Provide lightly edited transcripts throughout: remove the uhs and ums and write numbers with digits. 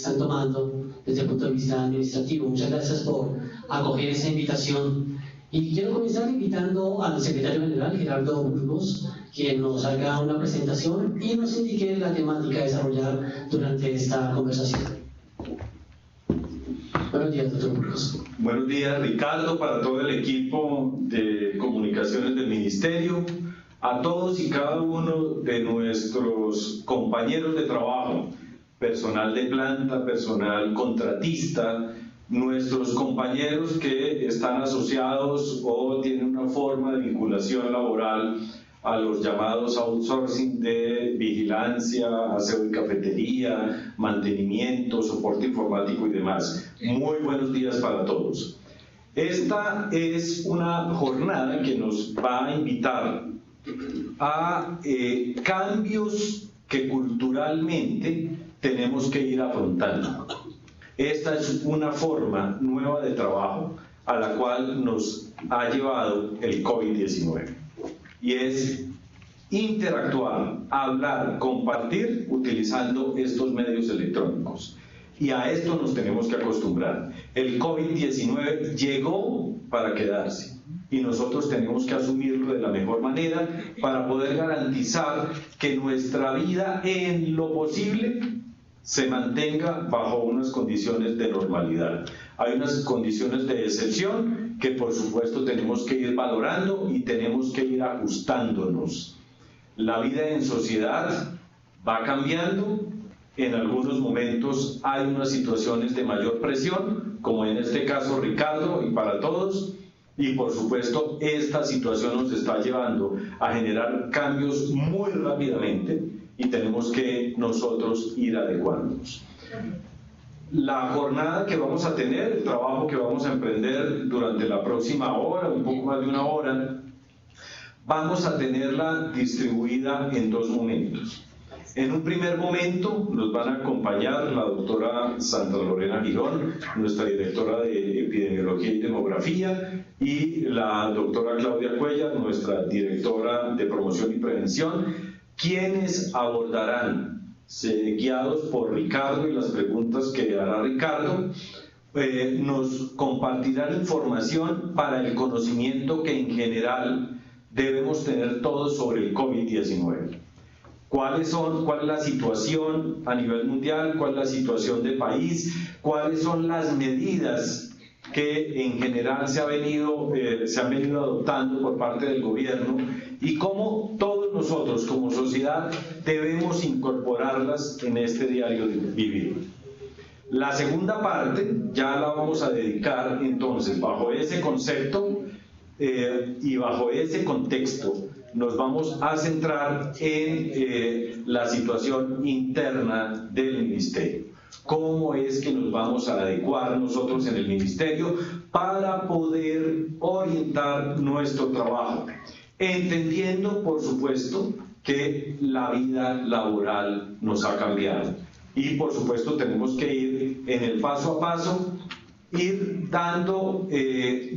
están tomando desde el punto de vista administrativo. Muchas gracias por acoger esta invitación. Y quiero comenzar invitando al secretario general, Gerardo Burgos, que nos haga una presentación y nos indique la temática a desarrollar durante esta conversación. Buenos días, doctor Burgos. Buenos días, Ricardo, para todo el equipo de comunicaciones del Ministerio, a todos y cada uno de nuestros compañeros de trabajo, personal de planta, personal contratista, nuestros compañeros que están asociados o tienen una forma de vinculación laboral a los llamados outsourcing de vigilancia, aseo y cafetería, mantenimiento, soporte informático y demás. Muy buenos días para todos. Esta es una jornada que nos va a invitar a cambios que culturalmente tenemos que ir afrontando. Esta es una forma nueva de trabajo a la cual nos ha llevado el COVID-19 y es interactuar, hablar, compartir utilizando estos medios electrónicos. Y a esto nos tenemos que acostumbrar. El COVID-19 llegó para quedarse y nosotros tenemos que asumirlo de la mejor manera para poder garantizar que nuestra vida en lo posible se mantenga bajo unas condiciones de normalidad. Hay unas condiciones de excepción que por supuesto tenemos que ir valorando y tenemos que ir ajustándonos. La vida en sociedad va cambiando, en algunos momentos hay unas situaciones de mayor presión, como en este caso Ricardo y para todos, y por supuesto esta situación nos está llevando a generar cambios muy rápidamente y tenemos que nosotros ir adecuándonos. La jornada que vamos a tener, el trabajo que vamos a emprender durante la próxima hora, un poco más de una hora, vamos a tenerla distribuida en dos momentos. En un primer momento nos van a acompañar la doctora Sandra Lorena Girón, nuestra directora de Epidemiología y Demografía, y la doctora Claudia Cuellar, nuestra directora de Promoción y Prevención, quienes abordarán, guiados por Ricardo y las preguntas que hará Ricardo, nos compartirán información para el conocimiento que en general debemos tener todos sobre el COVID-19. ¿Cuál es la situación a nivel mundial? ¿Cuál es la situación del país? ¿Cuáles son las medidas que en general se han venido adoptando por parte del gobierno y cómo todos nosotros como sociedad debemos incorporarlas en este diario vivir? La segunda parte ya la vamos a dedicar entonces bajo ese concepto y bajo ese contexto nos vamos a centrar en la situación interna del Ministerio. ¿Cómo es que nos vamos a adecuar nosotros en el Ministerio para poder orientar nuestro trabajo? Entendiendo, por supuesto, que la vida laboral nos ha cambiado. Y, por supuesto, tenemos que ir en el paso a paso, ir dando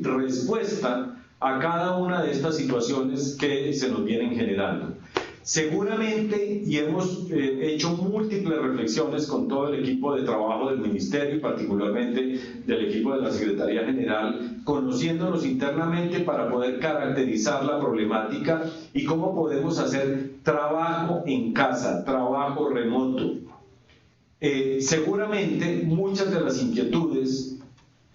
respuesta a cada una de estas situaciones que se nos vienen generando. Seguramente, y hemos hecho múltiples reflexiones con todo el equipo de trabajo del Ministerio y particularmente del equipo de la Secretaría General, conociéndonos internamente para poder caracterizar la problemática y cómo podemos hacer trabajo en casa, trabajo remoto. Seguramente muchas de las inquietudes,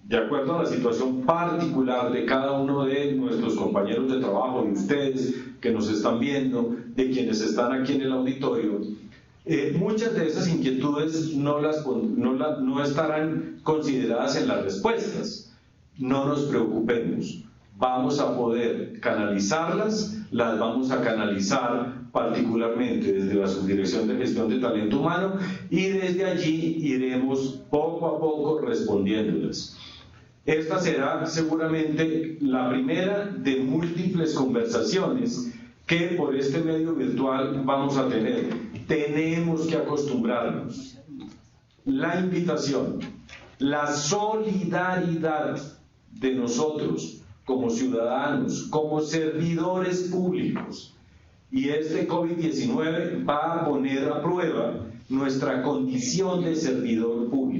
de acuerdo a la situación particular de cada uno de nuestros compañeros de trabajo, de ustedes que nos están viendo, de quienes están aquí en el auditorio, muchas de esas inquietudes no estarán consideradas en las respuestas. No nos preocupemos, vamos a poder canalizarlas, las vamos a canalizar particularmente desde la Subdirección de Gestión de Talento Humano y desde allí iremos poco a poco respondiéndolas. Esta será seguramente la primera de múltiples conversaciones que por este medio virtual vamos a tener. Tenemos que acostumbrarnos. La invitación, la solidaridad de nosotros como ciudadanos, como servidores públicos. Y este COVID-19 va a poner a prueba nuestra condición de servidor público.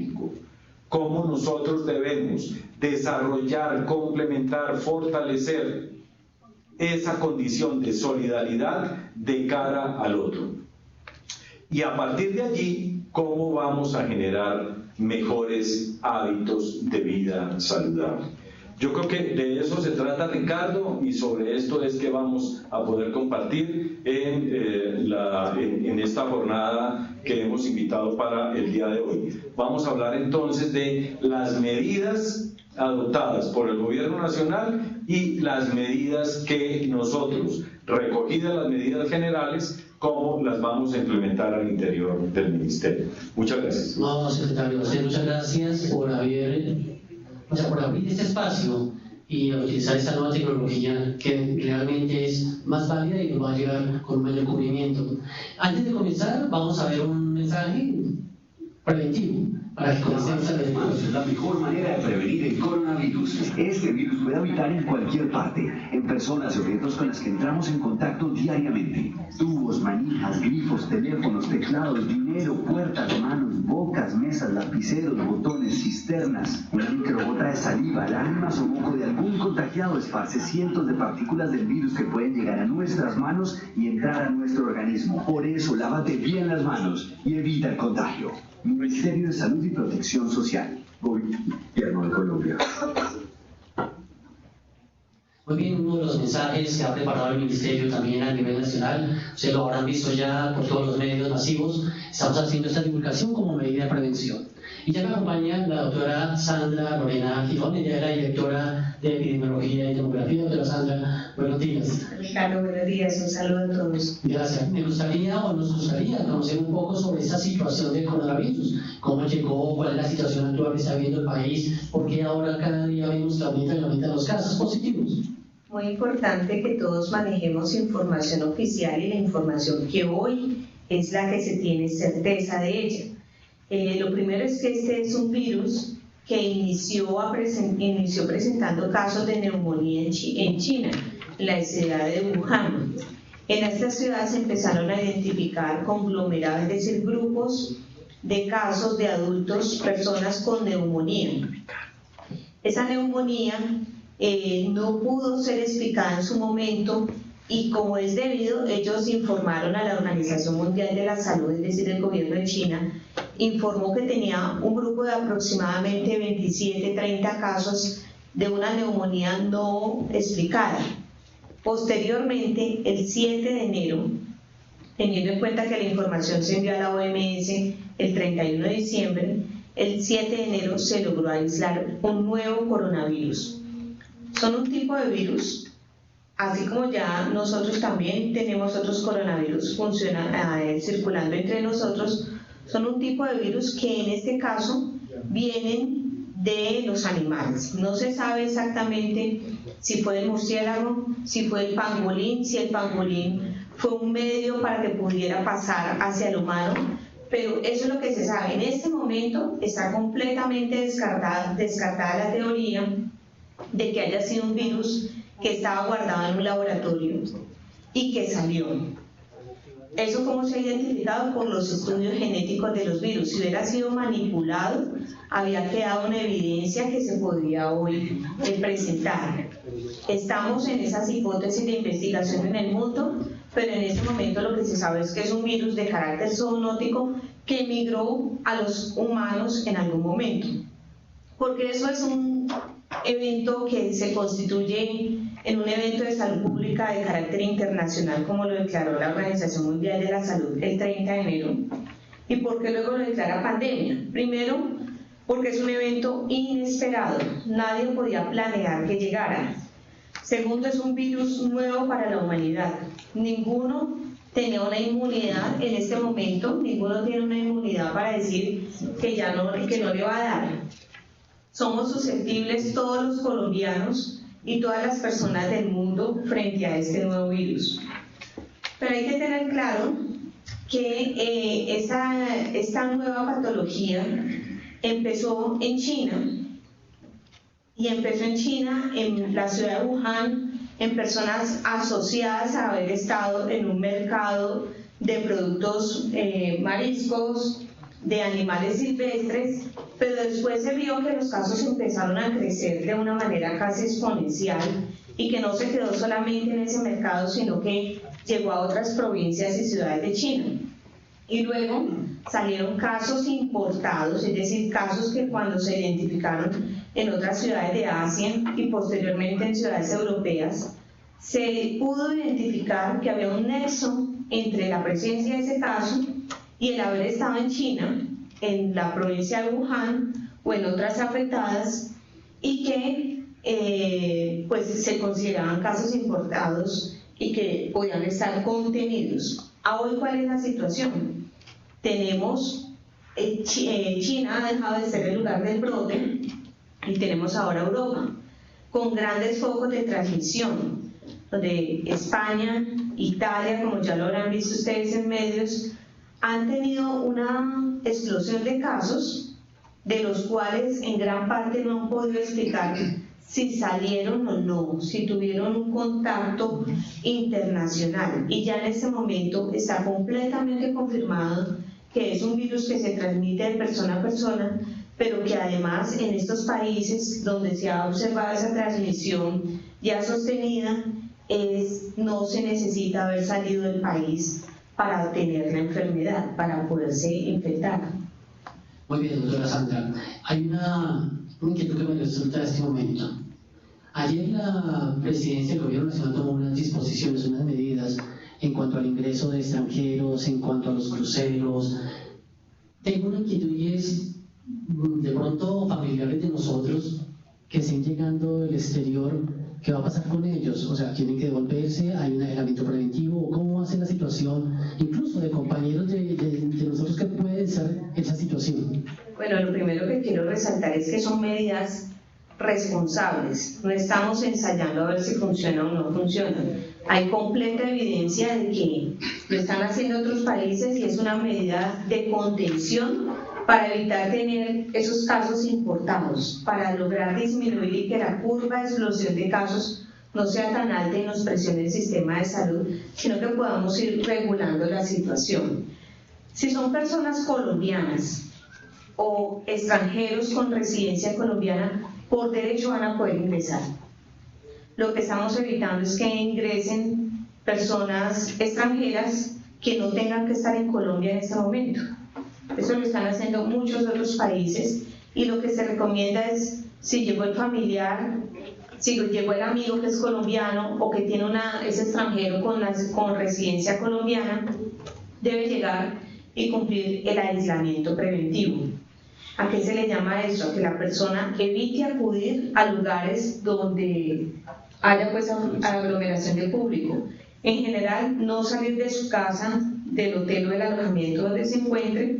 cómo nosotros debemos desarrollar, complementar, fortalecer esa condición de solidaridad de cara al otro. Y a partir de allí, cómo vamos a generar mejores hábitos de vida saludable. Yo creo que de eso se trata, Ricardo, y sobre esto es que vamos a poder compartir en esta jornada que hemos invitado para el día de hoy. Vamos a hablar entonces de las medidas adoptadas por el Gobierno Nacional y las medidas que nosotros, recogidas las medidas generales, cómo las vamos a implementar al interior del Ministerio. Muchas gracias. No, secretario, muchas gracias por abrir este espacio y utilizar esta nueva tecnología que realmente es más válida y nos va a ayudar con mayor cubrimiento. Antes de comenzar, vamos a ver un mensaje preventivo para que comencemos a ver. Es la mejor manera de prevenir el coronavirus. Este virus puede habitar en cualquier parte, en personas y objetos con las que entramos en contacto diariamente. Tubos, manijas, grifos, teléfonos, teclados, dinero, puertas, manos, bocas, mesas, lapiceros, botones, cisternas. Una microgota de saliva, lágrimas o moco de algún contagiado esparce cientos de partículas del virus que pueden llegar a nuestras manos y entrar a nuestro organismo. Por eso, lávate bien las manos y evita el contagio. Ministerio de Salud y Protección Social, Gobierno de Colombia. Muy bien, uno de los mensajes que ha preparado el Ministerio también a nivel nacional, ustedes lo habrán visto ya por todos los medios masivos, estamos haciendo esta divulgación como medida de prevención. Y ya me acompaña la doctora Sandra Lorena Gijón, ella es la directora de Epidemiología y Demografía. Doctora Sandra, buenos días. Ricardo, buenos días, un saludo a todos. Gracias. Nos gustaría conocer un poco sobre esta situación del coronavirus, cómo llegó, cuál es la situación actual que está viviendo el país, por qué ahora cada día vemos que aumentan los casos positivos. Muy importante que todos manejemos información oficial y la información que hoy es la que se tiene certeza de ella. Lo primero es que este es un virus que inició presentando casos de neumonía en China, en la ciudad de Wuhan. En esta ciudad se empezaron a identificar conglomerados, es decir, grupos de casos de adultos, personas con neumonía. Esa neumonía no pudo ser explicada en su momento y como es debido, ellos informaron a la Organización Mundial de la Salud, es decir, el gobierno de China, informó que tenía un grupo de aproximadamente 27-30 casos de una neumonía no explicada. Posteriormente, el 7 de enero, teniendo en cuenta que la información se envió a la OMS el 31 de diciembre, el 7 de enero se logró aislar un nuevo coronavirus. Son un tipo de virus, así como ya nosotros también tenemos otros coronavirus circulando entre nosotros, son un tipo de virus que en este caso vienen de los animales. No se sabe exactamente si fue el murciélago, si fue el pangolín, si el pangolín fue un medio para que pudiera pasar hacia el humano, pero eso es lo que se sabe. En este momento está completamente descartada la teoría de que haya sido un virus que estaba guardado en un laboratorio y que salió. Eso como se ha identificado por los estudios genéticos de los virus. Si hubiera sido manipulado, había quedado una evidencia que se podría hoy presentar. Estamos en esas hipótesis de investigación en el mundo, pero en este momento lo que se sabe es que es un virus de carácter zoonótico que emigró a los humanos en algún momento. Porque eso es un evento que se constituye en un evento de salud pública de carácter internacional, como lo declaró la Organización Mundial de la Salud el 30 de enero. ¿Y por qué luego lo declara pandemia? Primero, porque es un evento inesperado, nadie podía planear que llegara. Segundo, es un virus nuevo para la humanidad. Ninguno tenía una inmunidad en este momento, ninguno tiene una inmunidad para decir que no le va a dar. Somos susceptibles todos los colombianos y todas las personas del mundo frente a este nuevo virus. Pero hay que tener claro que esta nueva patología empezó en China, y empezó en China, en la ciudad de Wuhan, en personas asociadas a haber estado en un mercado de productos mariscos, de animales silvestres, pero después se vio que los casos empezaron a crecer de una manera casi exponencial y que no se quedó solamente en ese mercado, sino que llegó a otras provincias y ciudades de China. Y luego salieron casos importados, es decir, casos que cuando se identificaron en otras ciudades de Asia y posteriormente en ciudades europeas, se pudo identificar que había un nexo entre la presencia de ese caso y el haber estado en China, en la provincia de Wuhan o en otras afectadas, y que pues se consideraban casos importados y que podían estar contenidos. Hoy, ¿cuál es la situación? Tenemos, China ha dejado de ser el lugar del brote y tenemos ahora Europa, con grandes focos de transmisión, donde España, Italia, como ya lo habrán visto ustedes en medios, han tenido una explosión de casos, de los cuales en gran parte no han podido explicar si salieron o no, si tuvieron un contacto internacional. Y ya en este momento está completamente confirmado que es un virus que se transmite de persona a persona, pero que además en estos países donde se ha observado esa transmisión ya sostenida, no se necesita haber salido del país para tener la enfermedad, para poderse infectar. Muy bien, doctora Sandra. Hay una inquietud que me resulta en este momento. Ayer la Presidencia del Gobierno Nacional tomó unas disposiciones, unas medidas en cuanto al ingreso de extranjeros, en cuanto a los cruceros. Tengo una inquietud y es, de pronto, familiares de nosotros que estén llegando del exterior, ¿qué va a pasar con ellos? O sea, ¿tienen que devolverse? ¿Hay un aislamiento preventivo? ¿Cómo va a ser la situación, incluso de compañeros de nosotros que puede ser esa situación? Bueno, lo primero que quiero resaltar es que son medidas responsables. No estamos ensayando a ver si funciona o no funciona. Hay completa evidencia de que lo están haciendo otros países y es una medida de contención para evitar tener esos casos importados, para lograr disminuir y que la curva de explosión de casos no sea tan alta y nos presione el sistema de salud, sino que podamos ir regulando la situación. Si son personas colombianas o extranjeros con residencia colombiana, por derecho van a poder ingresar. Lo que estamos evitando es que ingresen personas extranjeras que no tengan que estar en Colombia en este momento. Eso lo están haciendo muchos otros países y lo que se recomienda es, si llegó el familiar, si llegó el amigo que es colombiano o que tiene es extranjero con residencia colombiana, debe llegar y cumplir el aislamiento preventivo. ¿A qué se le llama eso? A que la persona evite acudir a lugares donde haya pues aglomeración de público. En general, no salir de su casa, del hotel o del alojamiento donde se encuentre,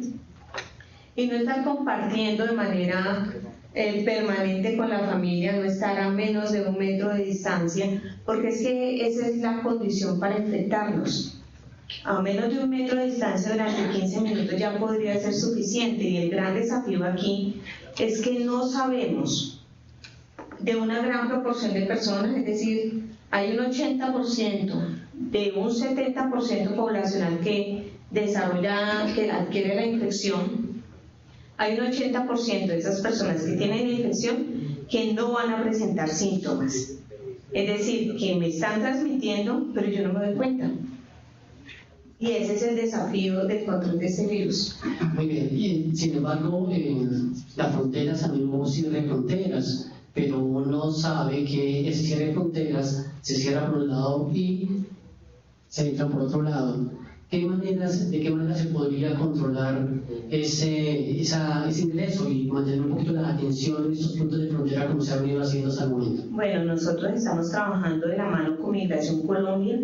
y no estar compartiendo de manera permanente con la familia, no estar a menos de 1 metro de distancia, porque es que esa es la condición para infectarnos. A menos de 1 metro de distancia durante 15 minutos ya podría ser suficiente, y el gran desafío aquí es que no sabemos de una gran proporción de personas, es decir, hay un 80% de un 70% poblacional que adquiere la infección. Hay un 80% de esas personas que tienen la infección que no van a presentar síntomas. Es decir, que me están transmitiendo, pero yo no me doy cuenta. Y ese es el desafío del control de este virus. Muy bien, y sin embargo, las fronteras, a menudo hubo cierre de fronteras, pero uno sabe que ese cierre de fronteras se cierra por un lado y se entra por otro lado. ¿De qué manera se podría controlar ese ingreso y mantener un poquito la atención en estos puntos de frontera como se ha venido haciendo hasta el momento? Bueno, nosotros estamos trabajando de la mano con Migración Colombia.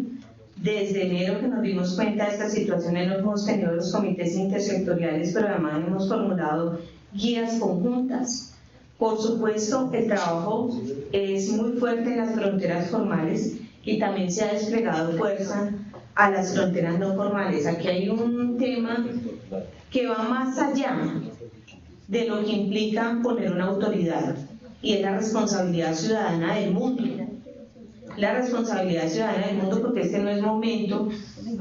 Desde enero que nos dimos cuenta de esta situación, hemos tenido los comités intersectoriales, pero además hemos formulado guías conjuntas. Por supuesto, el trabajo es muy fuerte en las fronteras formales y también se ha desplegado fuerza a las fronteras no formales. Aquí hay un tema que va más allá de lo que implica poner una autoridad, y es la responsabilidad ciudadana del mundo. la responsabilidad ciudadana del mundo, porque este no es momento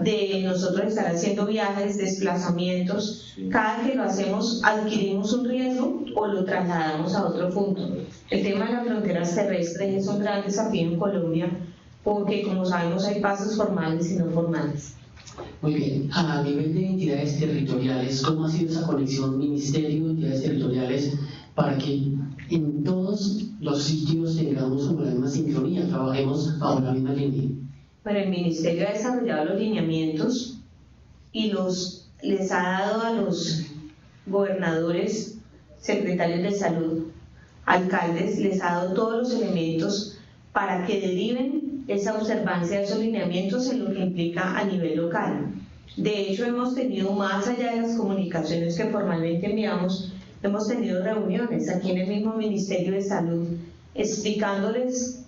de nosotros estar haciendo viajes, desplazamientos. Cada que lo hacemos adquirimos un riesgo o lo trasladamos a otro punto. El tema de las fronteras terrestres es un gran desafío en Colombia, porque como sabemos hay pasos formales y no formales. Muy bien, a nivel de entidades territoriales, ¿cómo ha sido esa conexión ministerio-entidades territoriales para que en todos los sitios tengamos como la misma sincronía, trabajemos bajo la misma línea? Bueno, el Ministerio ha desarrollado los lineamientos y les ha dado a los gobernadores, secretarios de salud, alcaldes, les ha dado todos los elementos para que deriven esa observancia de esos lineamientos en lo que implica a nivel local. De hecho, hemos tenido, más allá de las comunicaciones que formalmente enviamos, hemos tenido reuniones aquí en el mismo Ministerio de Salud explicándoles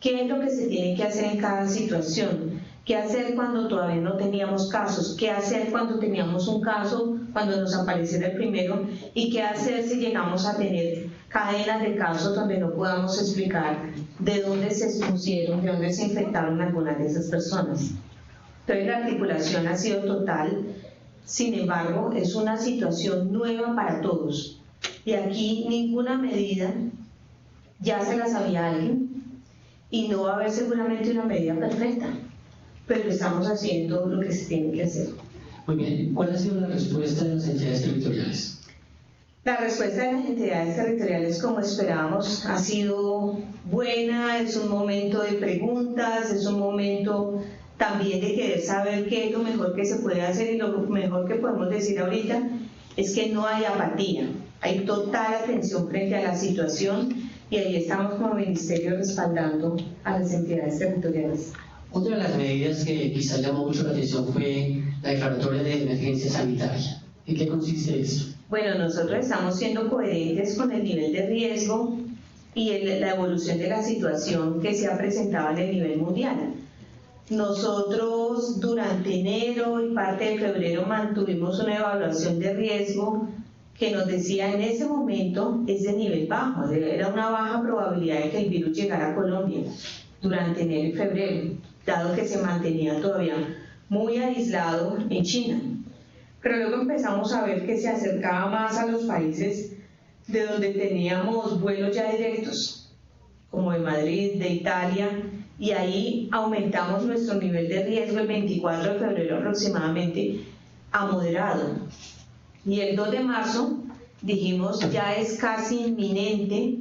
qué es lo que se tiene que hacer en cada situación, qué hacer cuando todavía no teníamos casos, qué hacer cuando teníamos un caso, cuando nos apareciera el primero, y qué hacer si llegamos a tener cadenas de casos donde no podamos explicar de dónde se expusieron, de dónde se infectaron algunas de esas personas. Entonces la articulación ha sido total. Sin embargo, es una situación nueva para todos y aquí ninguna medida ya se la sabía alguien y no va a haber seguramente una medida perfecta, pero estamos haciendo lo que se tiene que hacer. Muy bien, ¿cuál ha sido la respuesta de las entidades territoriales? La respuesta de las entidades territoriales, como esperábamos, ha sido buena. Es un momento de preguntas, es un momento también de querer saber qué es lo mejor que se puede hacer, y lo mejor que podemos decir ahorita es que no hay apatía, hay total atención frente a la situación y ahí estamos como ministerio respaldando a las entidades territoriales. Otra de las medidas que quizá llamó mucho la atención fue la declaratoria de emergencia sanitaria. ¿En qué consiste esto? Bueno, nosotros estamos siendo coherentes con el nivel de riesgo y la evolución de la situación que se ha presentado a nivel mundial. Nosotros durante enero y parte de febrero mantuvimos una evaluación de riesgo que nos decía en ese momento es de nivel bajo, era una baja probabilidad de que el virus llegara a Colombia durante enero y febrero, dado que se mantenía todavía muy aislado en China. Pero luego empezamos a ver que se acercaba más a los países de donde teníamos vuelos ya directos, como de Madrid, de Italia, y ahí aumentamos nuestro nivel de riesgo el 24 de febrero aproximadamente a moderado. Y el 2 de marzo dijimos ya es casi inminente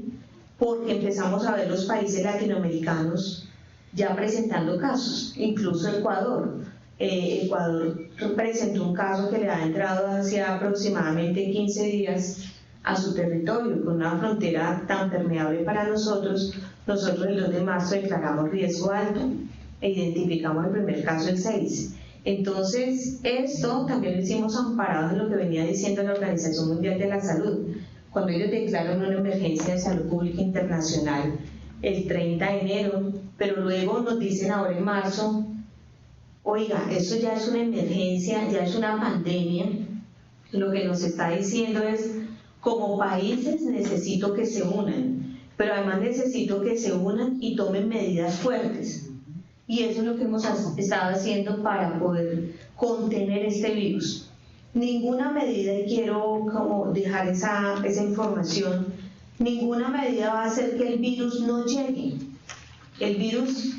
porque empezamos a ver los países latinoamericanos ya presentando casos, incluso Ecuador. Ecuador presentó un caso que le ha entrado hacia aproximadamente 15 días a su territorio, con una frontera tan permeable para nosotros. Nosotros el 2 de marzo declaramos riesgo alto e identificamos el primer caso el 6. Entonces, esto también lo hicimos amparados en lo que venía diciendo la Organización Mundial de la Salud, cuando ellos declaran una emergencia de salud pública internacional el 30 de enero, pero luego nos dicen ahora en marzo, oiga, esto ya es una emergencia, ya es una pandemia. Lo que nos está diciendo es, como países necesito que se unan, pero además necesito que se unan y tomen medidas fuertes. Y eso es lo que hemos estado haciendo para poder contener este virus. Ninguna medida, y quiero como dejar esa información, ninguna medida va a hacer que el virus no llegue. El virus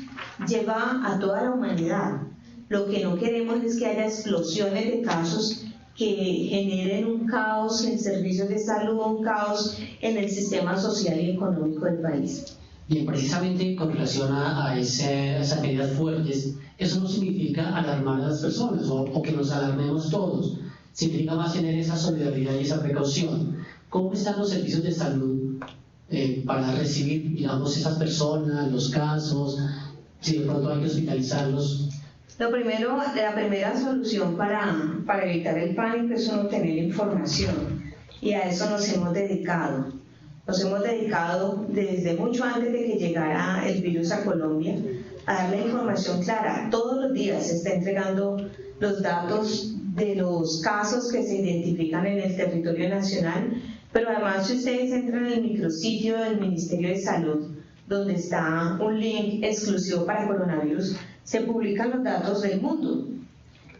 lleva a toda la humanidad. Lo que no queremos es que haya explosiones de casos que generen un caos en servicios de salud, un caos en el sistema social y económico del país. Bien, precisamente con relación a esas medidas fuertes, eso no significa alarmar a las personas o que nos alarmemos todos, significa más tener esa solidaridad y esa precaución. ¿Cómo están los servicios de salud para recibir, digamos, esas personas, los casos, si de pronto hay que hospitalizarlos? Lo primero, la primera solución para evitar el pánico es uno tener información, y a eso nos hemos dedicado. Nos hemos dedicado desde mucho antes de que llegara el virus a Colombia a darle información clara. Todos los días se está entregando los datos de los casos que se identifican en el territorio nacional, pero además si ustedes entran en el micrositio del Ministerio de Salud, donde está un link exclusivo para coronavirus, se publican los datos del mundo,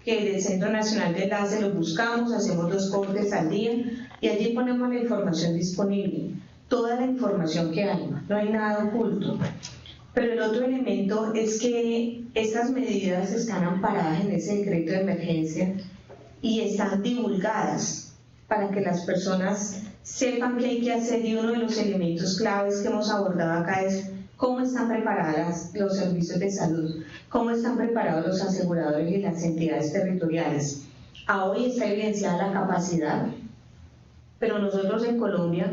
que del Centro Nacional de Enlace los buscamos, hacemos 2 cortes al día y allí ponemos la información disponible, toda la información que hay, no hay nada oculto. Pero el otro elemento es que estas medidas están amparadas en ese decreto de emergencia y están divulgadas para que las personas sepan qué hay que hacer, y uno de los elementos claves que hemos abordado acá es cómo están preparadas los servicios de salud, cómo están preparados los aseguradores y las entidades territoriales. A hoy está evidenciada la capacidad, pero nosotros en Colombia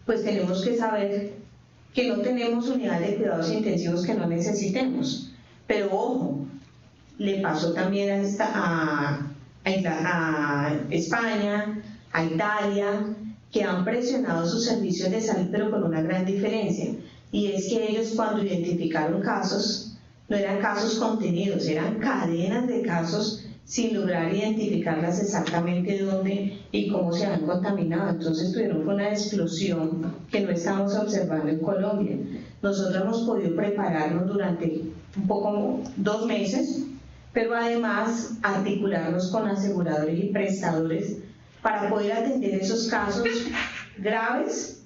pues tenemos que saber que no tenemos unidades de cuidados intensivos que no necesitemos. Pero ojo, le pasó también a España, a Italia, que han presionado sus servicios de salud, pero con una gran diferencia. Y es que ellos, cuando identificaron casos, no eran casos contenidos, eran cadenas de casos sin lograr identificarlas exactamente dónde y cómo se han contaminado. Entonces tuvieron una explosión que no estamos observando en Colombia. Nosotros hemos podido prepararnos durante un poco 2 meses, pero además articularnos con aseguradores y prestadores para poder atender esos casos graves,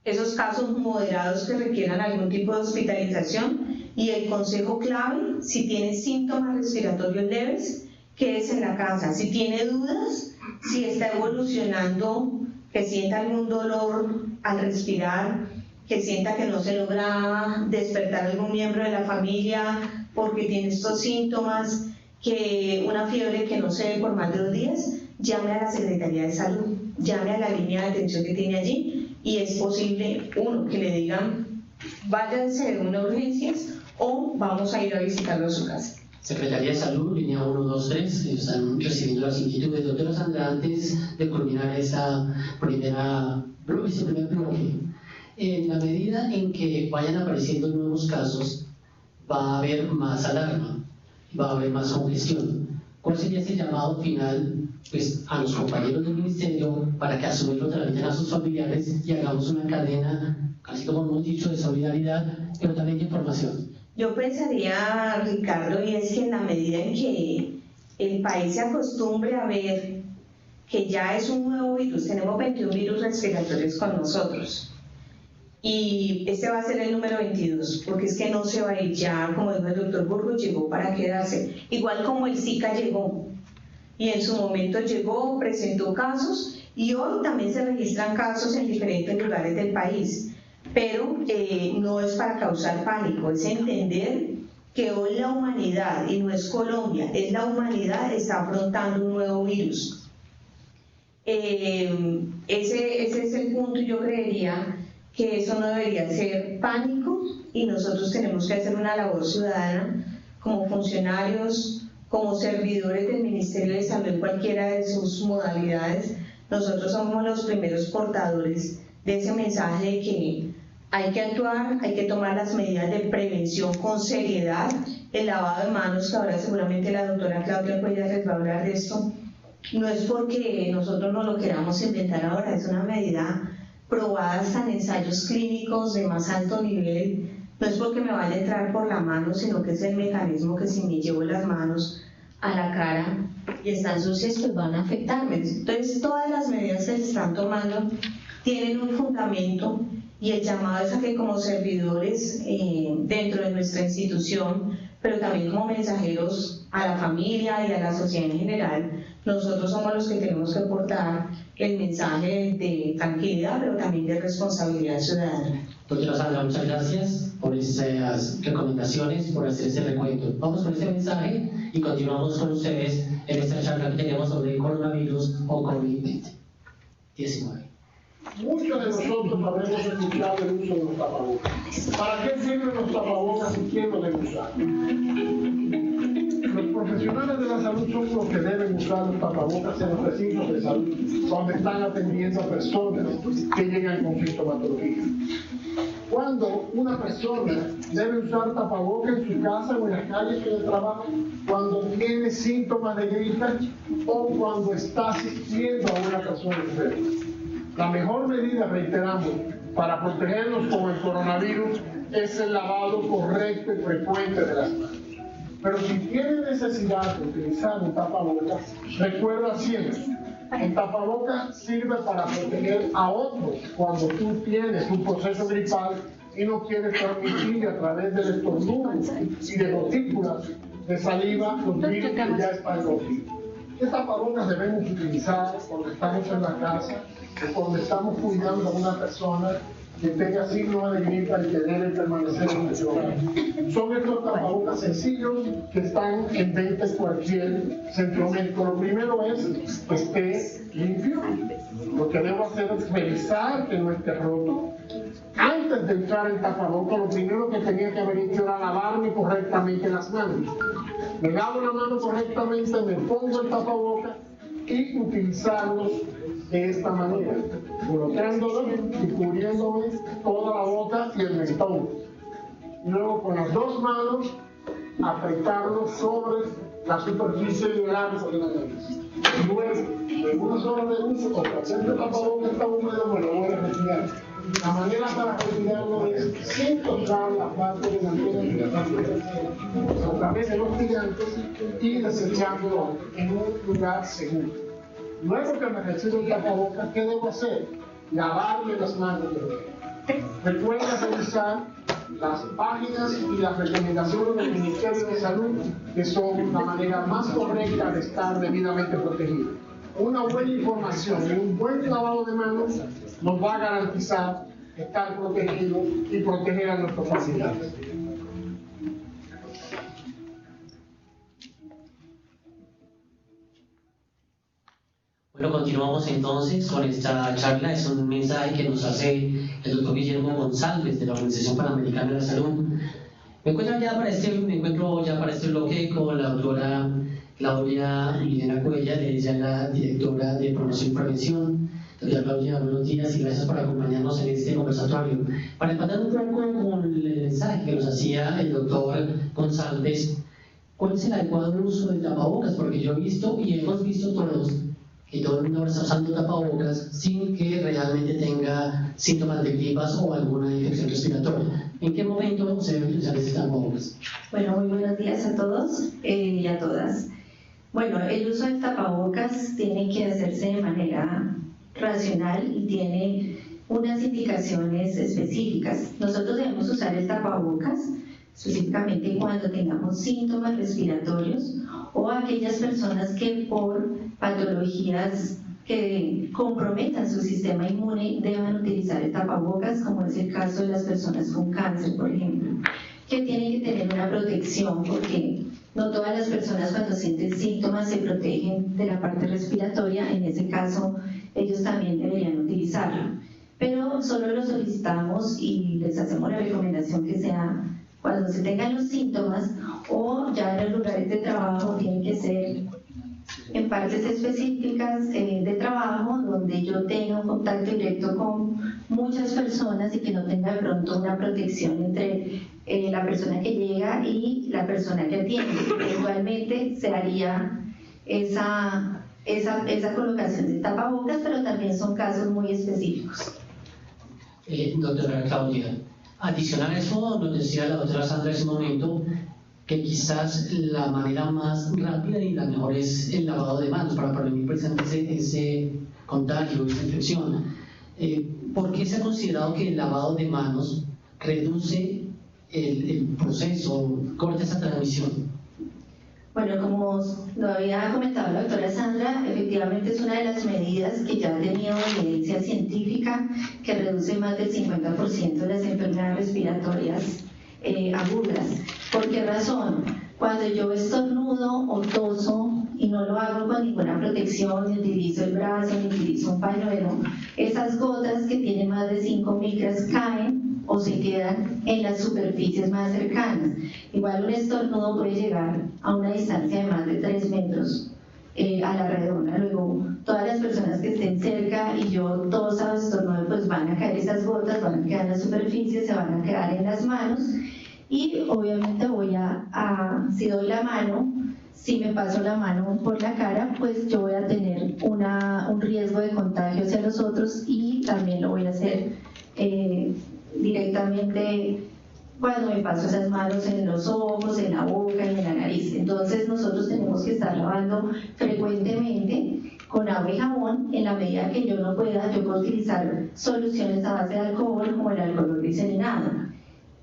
esos casos moderados que requieran algún tipo de hospitalización, y el consejo clave: si tiene síntomas respiratorios leves, quédese en la casa. Si tiene dudas, si está evolucionando, que sienta algún dolor al respirar, que sienta que no se logra despertar algún miembro de la familia porque tiene estos síntomas, que una fiebre que no se ve por más de 2 días, llame a la Secretaría de Salud, llame a la línea de atención que tiene allí, y es posible, uno, que le digan váyanse de una urgencias o vamos a ir a visitarlo a su casa. Secretaría de Salud, línea 123, están recibiendo las inquietudes. Doctora Sandra, antes de culminar este primer bloque, en la medida en que vayan apareciendo nuevos casos, va a haber más alarma, va a haber más congestión. ¿Cuál sería ese llamado final pues, a los compañeros del Ministerio para que a su vez lo transmitan a sus familiares y hagamos una cadena, casi como hemos dicho, de solidaridad, pero también de información? Yo pensaría, Ricardo, y es que en la medida en que el país se acostumbre a ver que ya es un nuevo virus, tenemos 21 virus respiratorios con nosotros, y este va a ser el número 22, porque es que no se va a ir ya, como dijo el doctor Burgos, llegó para quedarse, igual como el Zika llegó, y en su momento llegó, presentó casos, y hoy también se registran casos en diferentes lugares del país. Pero no es para causar pánico, es entender que hoy la humanidad, y no es Colombia, es la humanidad, está afrontando un nuevo virus. Ese es el punto. Yo creería que eso no debería ser pánico, y nosotros tenemos que hacer una labor ciudadana como funcionarios, como servidores del Ministerio de Salud en cualquiera de sus modalidades. Nosotros somos los primeros portadores de ese mensaje de que hay que actuar, hay que tomar las medidas de prevención con seriedad, el lavado de manos, que ahora seguramente la doctora Claudia Cuellar les va a hablar de esto. No es porque nosotros no lo queramos inventar ahora, es una medida probada hasta en ensayos clínicos de más alto nivel. No es porque me vaya a entrar por la mano, sino que es el mecanismo que si me llevo las manos a la cara y están sucias, pues van a afectarme. Entonces todas las medidas que se están tomando tienen un fundamento, y el llamado es a que como servidores dentro de nuestra institución, pero también como mensajeros a la familia y a la sociedad en general, nosotros somos los que tenemos que aportar el mensaje de tranquilidad, pero también de responsabilidad ciudadana. Doctora Sandra, muchas gracias por esas recomendaciones, por hacer ese recuento. Vamos con ese mensaje y continuamos con ustedes en esta charla que tenemos sobre el coronavirus o COVID-19. Muchos de nosotros habremos escuchado el uso de los tapabocas. ¿Para qué sirven los tapabocas y quién los debe usar? Los profesionales de la salud son los que deben usar los tapabocas en los recintos de salud cuando están atendiendo a personas que llegan con sintomatología. Cuando una persona debe usar tapabocas en su casa o en las calles o en el trabajo, cuando tiene síntomas de gripe o cuando está asistiendo a una persona enferma. La mejor medida, reiteramos, para protegernos con el coronavirus es el lavado correcto y frecuente de las manos. Pero si tienes necesidad de utilizar un tapabocas, recuerda siempre, el tapabocas sirve para proteger a otros cuando tú tienes un proceso gripal y no quieres transmitir a través del estornudo y de gotículas de saliva los virus que ya están contigo. ¿Qué tapabocas debemos utilizar cuando estamos en la casa o cuando estamos cuidando a una persona que tenga signos de gripa y que debe permanecer en nuestro hogar? Son estos tapabocas sencillos que están en venta en cualquier centro médico. Lo primero es que esté limpio. Lo que debo hacer es revisar que no esté roto. Antes de entrar el tapabocas, lo primero que tenía que haber hecho era lavarme correctamente las manos. Me lavo la mano correctamente, me pongo el tapabocas y utilizarlos de esta manera, colocándolo y cubriéndome toda la boca y el mentón. Y luego con las dos manos apretarlo sobre la superficie del arco de la nariz. Luego, en unas horas de uso, cuando siempre el tapabocas está húmedo, me lo voy a retirar. La manera para retirarlo es sin tocar la parte delantera y la parte trasera, a través de los gigantes y desechándolo en un lugar seguro. Luego que me retiro el tapabocas, ¿qué debo hacer? Lavarme las manos de nuevo. Recuerda revisar las páginas y las recomendaciones del Ministerio de Salud, que son la manera más correcta de estar debidamente protegido. Una buena información y un buen lavado de manos nos va a garantizar estar protegidos y proteger a nuestros familiares. Bueno, continuamos entonces con esta charla. Es un mensaje que nos hace el doctor Guillermo González de la Organización Panamericana de la Salud. Me encuentro ya para este bloque con la doctora Claudia Milena Cuella, ella es la directora de Promoción y Prevención. Doctora Claudia, buenos días y gracias por acompañarnos en este conversatorio. Para empatar un poco con el mensaje que nos hacía el doctor González, ¿cuál es el adecuado uso del tapabocas? Porque yo he visto y hemos visto todos que todo el mundo ahora está usando tapabocas sin que realmente tenga síntomas de gripas o alguna infección respiratoria. ¿En qué momento se debe utilizar ese tapabocas? Bueno, muy buenos días a todos y a todas. Bueno, el uso del tapabocas tiene que hacerse de manera racional y tiene unas indicaciones específicas. Nosotros debemos usar el tapabocas específicamente cuando tengamos síntomas respiratorios o aquellas personas que por patologías que comprometan su sistema inmune deban utilizar el tapabocas, como es el caso de las personas con cáncer, por ejemplo, que tienen que tener una protección porque no todas las personas cuando sienten síntomas se protegen de la parte respiratoria. En ese caso ellos también deberían utilizarlo, pero solo lo solicitamos y les hacemos la recomendación que sea cuando se tengan los síntomas o ya en los lugares de trabajo. Tienen que ser en partes específicas de trabajo donde yo tenga un contacto directo con muchas personas y que no tenga de pronto una protección entre la persona que llega y la persona que atiende. Igualmente se haría esa colocación de tapabocas, pero también son casos muy específicos. Doctora Claudia, adicional a eso, nos decía la doctora Sandra en ese momento que quizás la manera más rápida y la mejor es el lavado de manos para prevenir precisamente ese contagio, esa infección. ¿Por qué se ha considerado que el lavado de manos reduce el proceso, corta esa transmisión? Bueno, como lo había comentado la doctora Sandra, efectivamente es una de las medidas que ya ha tenido evidencia científica que reduce más del 50% de las enfermedades respiratorias agudas. ¿Por qué razón? Cuando yo estornudo o toso y no lo hago con ninguna protección, ni utilizo el brazo, ni utilizo un pañuelo, esas gotas que tienen más de 5 micras caen o se quedan en las superficies más cercanas. Igual un estornudo puede llegar a una distancia de más de 3 metros a la redonda. Luego, todas las personas que estén cerca y yo tosa o estornudo, pues van a caer esas gotas, van a quedar en la superficie, se van a quedar en las manos y obviamente si doy la mano, si me paso la mano por la cara, pues yo voy a tener un riesgo de contagio hacia los otros y también lo voy a hacer directamente cuando me paso esas manos en los ojos, en la boca y en la nariz. Entonces nosotros tenemos que estar lavando frecuentemente con agua y jabón. En la medida que yo no pueda, yo puedo utilizar soluciones a base de alcohol como el alcohol glicerinado.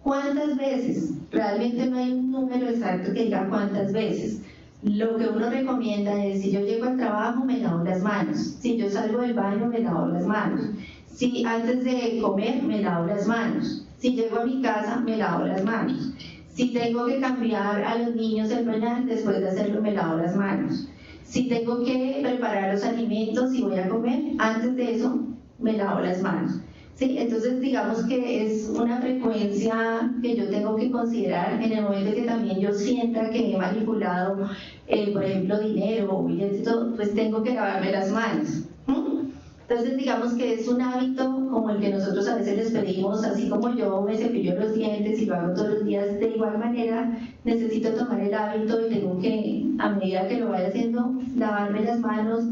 ¿Cuántas veces? Realmente no hay un número exacto que diga cuántas veces. Lo que uno recomienda es, si yo llego al trabajo, me lavo las manos. Si yo salgo del baño, me lavo las manos. Si antes de comer, me lavo las manos. Si llego a mi casa, me lavo las manos. Si tengo que cambiar a los niños el pañal, después de hacerlo, me lavo las manos. Si tengo que preparar los alimentos y voy a comer, antes de eso, me lavo las manos. ¿Sí? Entonces, digamos que es una frecuencia que yo tengo que considerar en el momento que también yo sienta que he manipulado, por ejemplo, dinero o billetes y todo, pues tengo que lavarme las manos. Entonces, digamos que es un hábito como el que nosotros a veces les pedimos, así como yo me cepillo los dientes y lo hago todos los días, de igual manera necesito tomar el hábito y tengo que, a medida que lo vaya haciendo, lavarme las manos,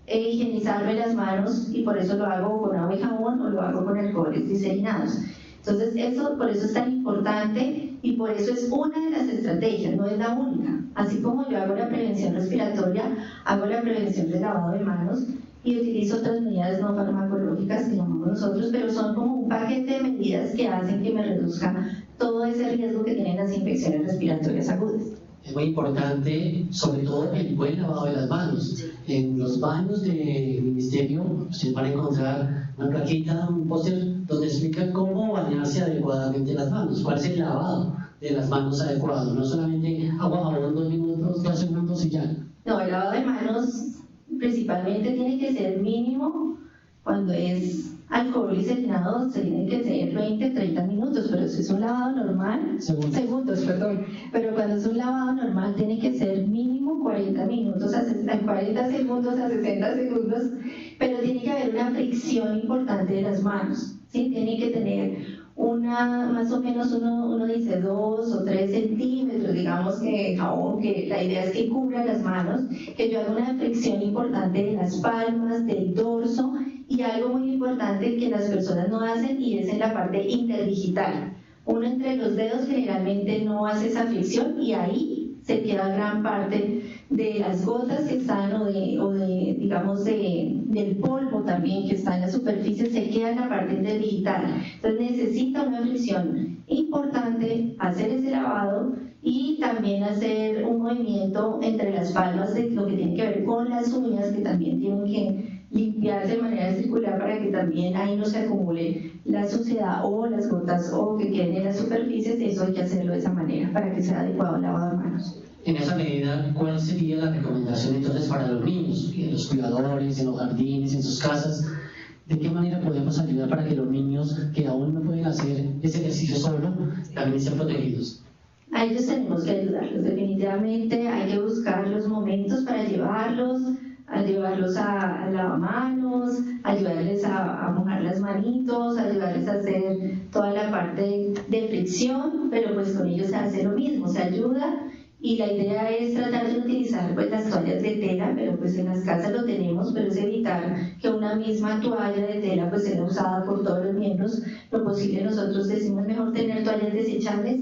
higienizarme las manos, y por eso lo hago con agua y jabón o lo hago con alcoholes glicerinados. Entonces, por eso es tan importante y por eso es una de las estrategias, no es la única. Así como yo hago la prevención respiratoria, hago la prevención del lavado de manos y utilizo otras medidas no farmacológicas que llamamos nosotros, pero son como un paquete de medidas que hacen que me reduzca todo ese riesgo que tienen las infecciones respiratorias agudas. Es muy importante, sobre todo, el buen lavado de las manos. En los baños del ministerio ustedes van a encontrar una plaquita, un póster donde explica cómo bañarse adecuadamente las manos, cuál es el lavado de las manos adecuado, no solamente agua, jabón, 2 minutos, 2 segundos y ya. No, el lavado de manos principalmente tiene que ser mínimo. Cuando es alcohol glicerinado tiene que ser 20-30 minutos, pero si es un lavado normal, segundos, pero cuando es un lavado normal tiene que ser mínimo 40 minutos, a 40 segundos a 60 segundos, pero tiene que haber una fricción importante de las manos, ¿sí? Tiene que tener más o menos uno dice 2 o 3 centímetros, digamos, que jabón, que la idea es que cubra las manos, que yo haga una fricción importante de las palmas, del dorso, y algo muy importante que las personas no hacen, y es en la parte interdigital. Uno entre los dedos generalmente no hace esa fricción y ahí se queda gran parte de las gotas que están digamos del polvo también que está en la superficie, se queda en la parte interdigital. Entonces necesita una fricción importante, hacer ese lavado y también hacer un movimiento entre las palmas de lo que tiene que ver con las uñas, que también tienen que limpiarse de manera circular para que también ahí no se acumule la suciedad o las gotas o que queden en las superficies. Eso hay que hacerlo de esa manera para que sea adecuado el lavado de manos. En esa medida, ¿cuál sería la recomendación entonces para los niños, en los cuidadores, en los jardines, en sus casas? ¿De qué manera podemos ayudar para que los niños que aún no pueden hacer ese ejercicio solo también sean protegidos? A ellos tenemos que ayudarlos, definitivamente hay que buscar los momentos para llevarlos a lavamanos, ayudarles a mojar las manitos, ayudarles a hacer toda la parte de fricción, pero pues con ellos se hace lo mismo, se ayuda. Y la idea es tratar de utilizar pues las toallas de tela, pero pues en las casas lo tenemos, pero es evitar que una misma toalla de tela pues sea usada por todos los miembros. Lo posible, nosotros decimos mejor tener toallas desechables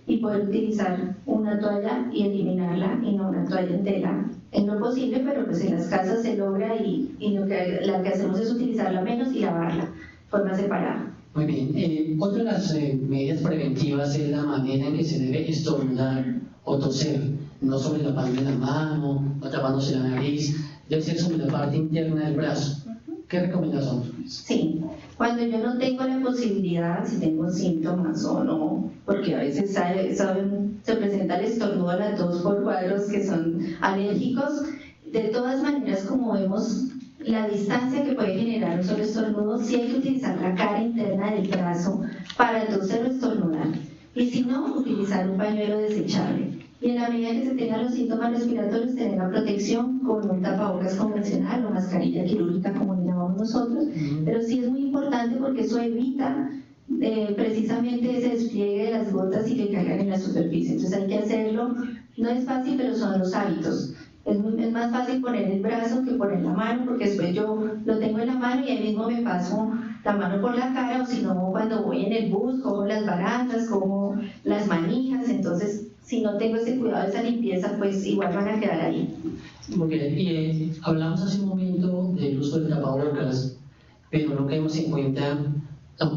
y poder utilizar una toalla y eliminarla y no una toalla en tela en lo posible, pero pues en las casas se logra y lo que hacemos es utilizarla menos y lavarla de forma separada. Muy bien. Otra de las medidas preventivas es la manera en que se debe estornudar o toser, no sobre la palma de la mano, no tapándose la nariz, debe ser sobre la parte interna del brazo. ¿Qué recomendación? Sí, cuando yo no tengo la posibilidad, si tengo síntomas o no, porque a veces se presenta el estornudo, la tos por cuadros que son alérgicos, de todas maneras, como vemos la distancia que puede generar un solo estornudo, sí hay que utilizar la cara interna del brazo para toser o estornudar. Y si no, utilizar un pañuelo desechable. Y en la medida que se tengan los síntomas respiratorios, tener la protección con un tapabocas convencional o mascarilla quirúrgica, como le llamamos nosotros. Pero sí es muy importante porque eso evita precisamente ese despliegue de las gotas y que caigan en la superficie. Entonces hay que hacerlo. No es fácil, pero son los hábitos. Es más fácil poner el brazo que poner la mano, porque después yo lo tengo en la mano y ahí mismo me paso la mano por la cara, o si no, cuando voy en el bus, como las barandas, como las manijas. Entonces, si no tengo ese cuidado de esa limpieza, pues igual van a quedar ahí. Muy bien, y hablamos hace un momento del uso del tapabocas, pero no caemos en cuenta,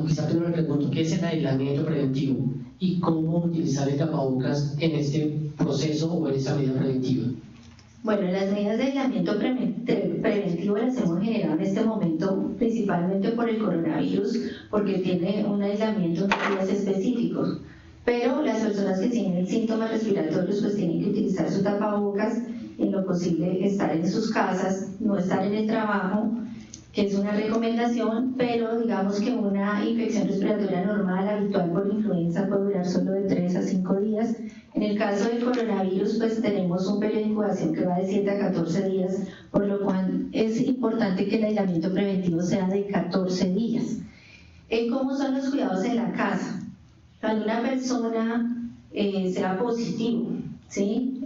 quizá primero le pregunto, ¿qué es el aislamiento preventivo? ¿Y cómo utilizar el tapabocas en este proceso o en esta medida preventiva? Bueno, las medidas de aislamiento preventivo las hemos generado en este momento principalmente por el coronavirus, porque tiene un aislamiento en días específicos. Pero las personas que tienen síntomas respiratorios pues tienen que utilizar su tapabocas, en lo posible estar en sus casas, no estar en el trabajo, que es una recomendación, pero digamos que una infección respiratoria normal, habitual por influenza, puede durar solo de 3 a 5 días. En el caso del coronavirus, pues tenemos un periodo de incubación que va de 7 a 14 días, por lo cual es importante que el aislamiento preventivo sea de 14 días. ¿Cómo son los cuidados en la casa? Cuando una persona sea positivo, ¿sí?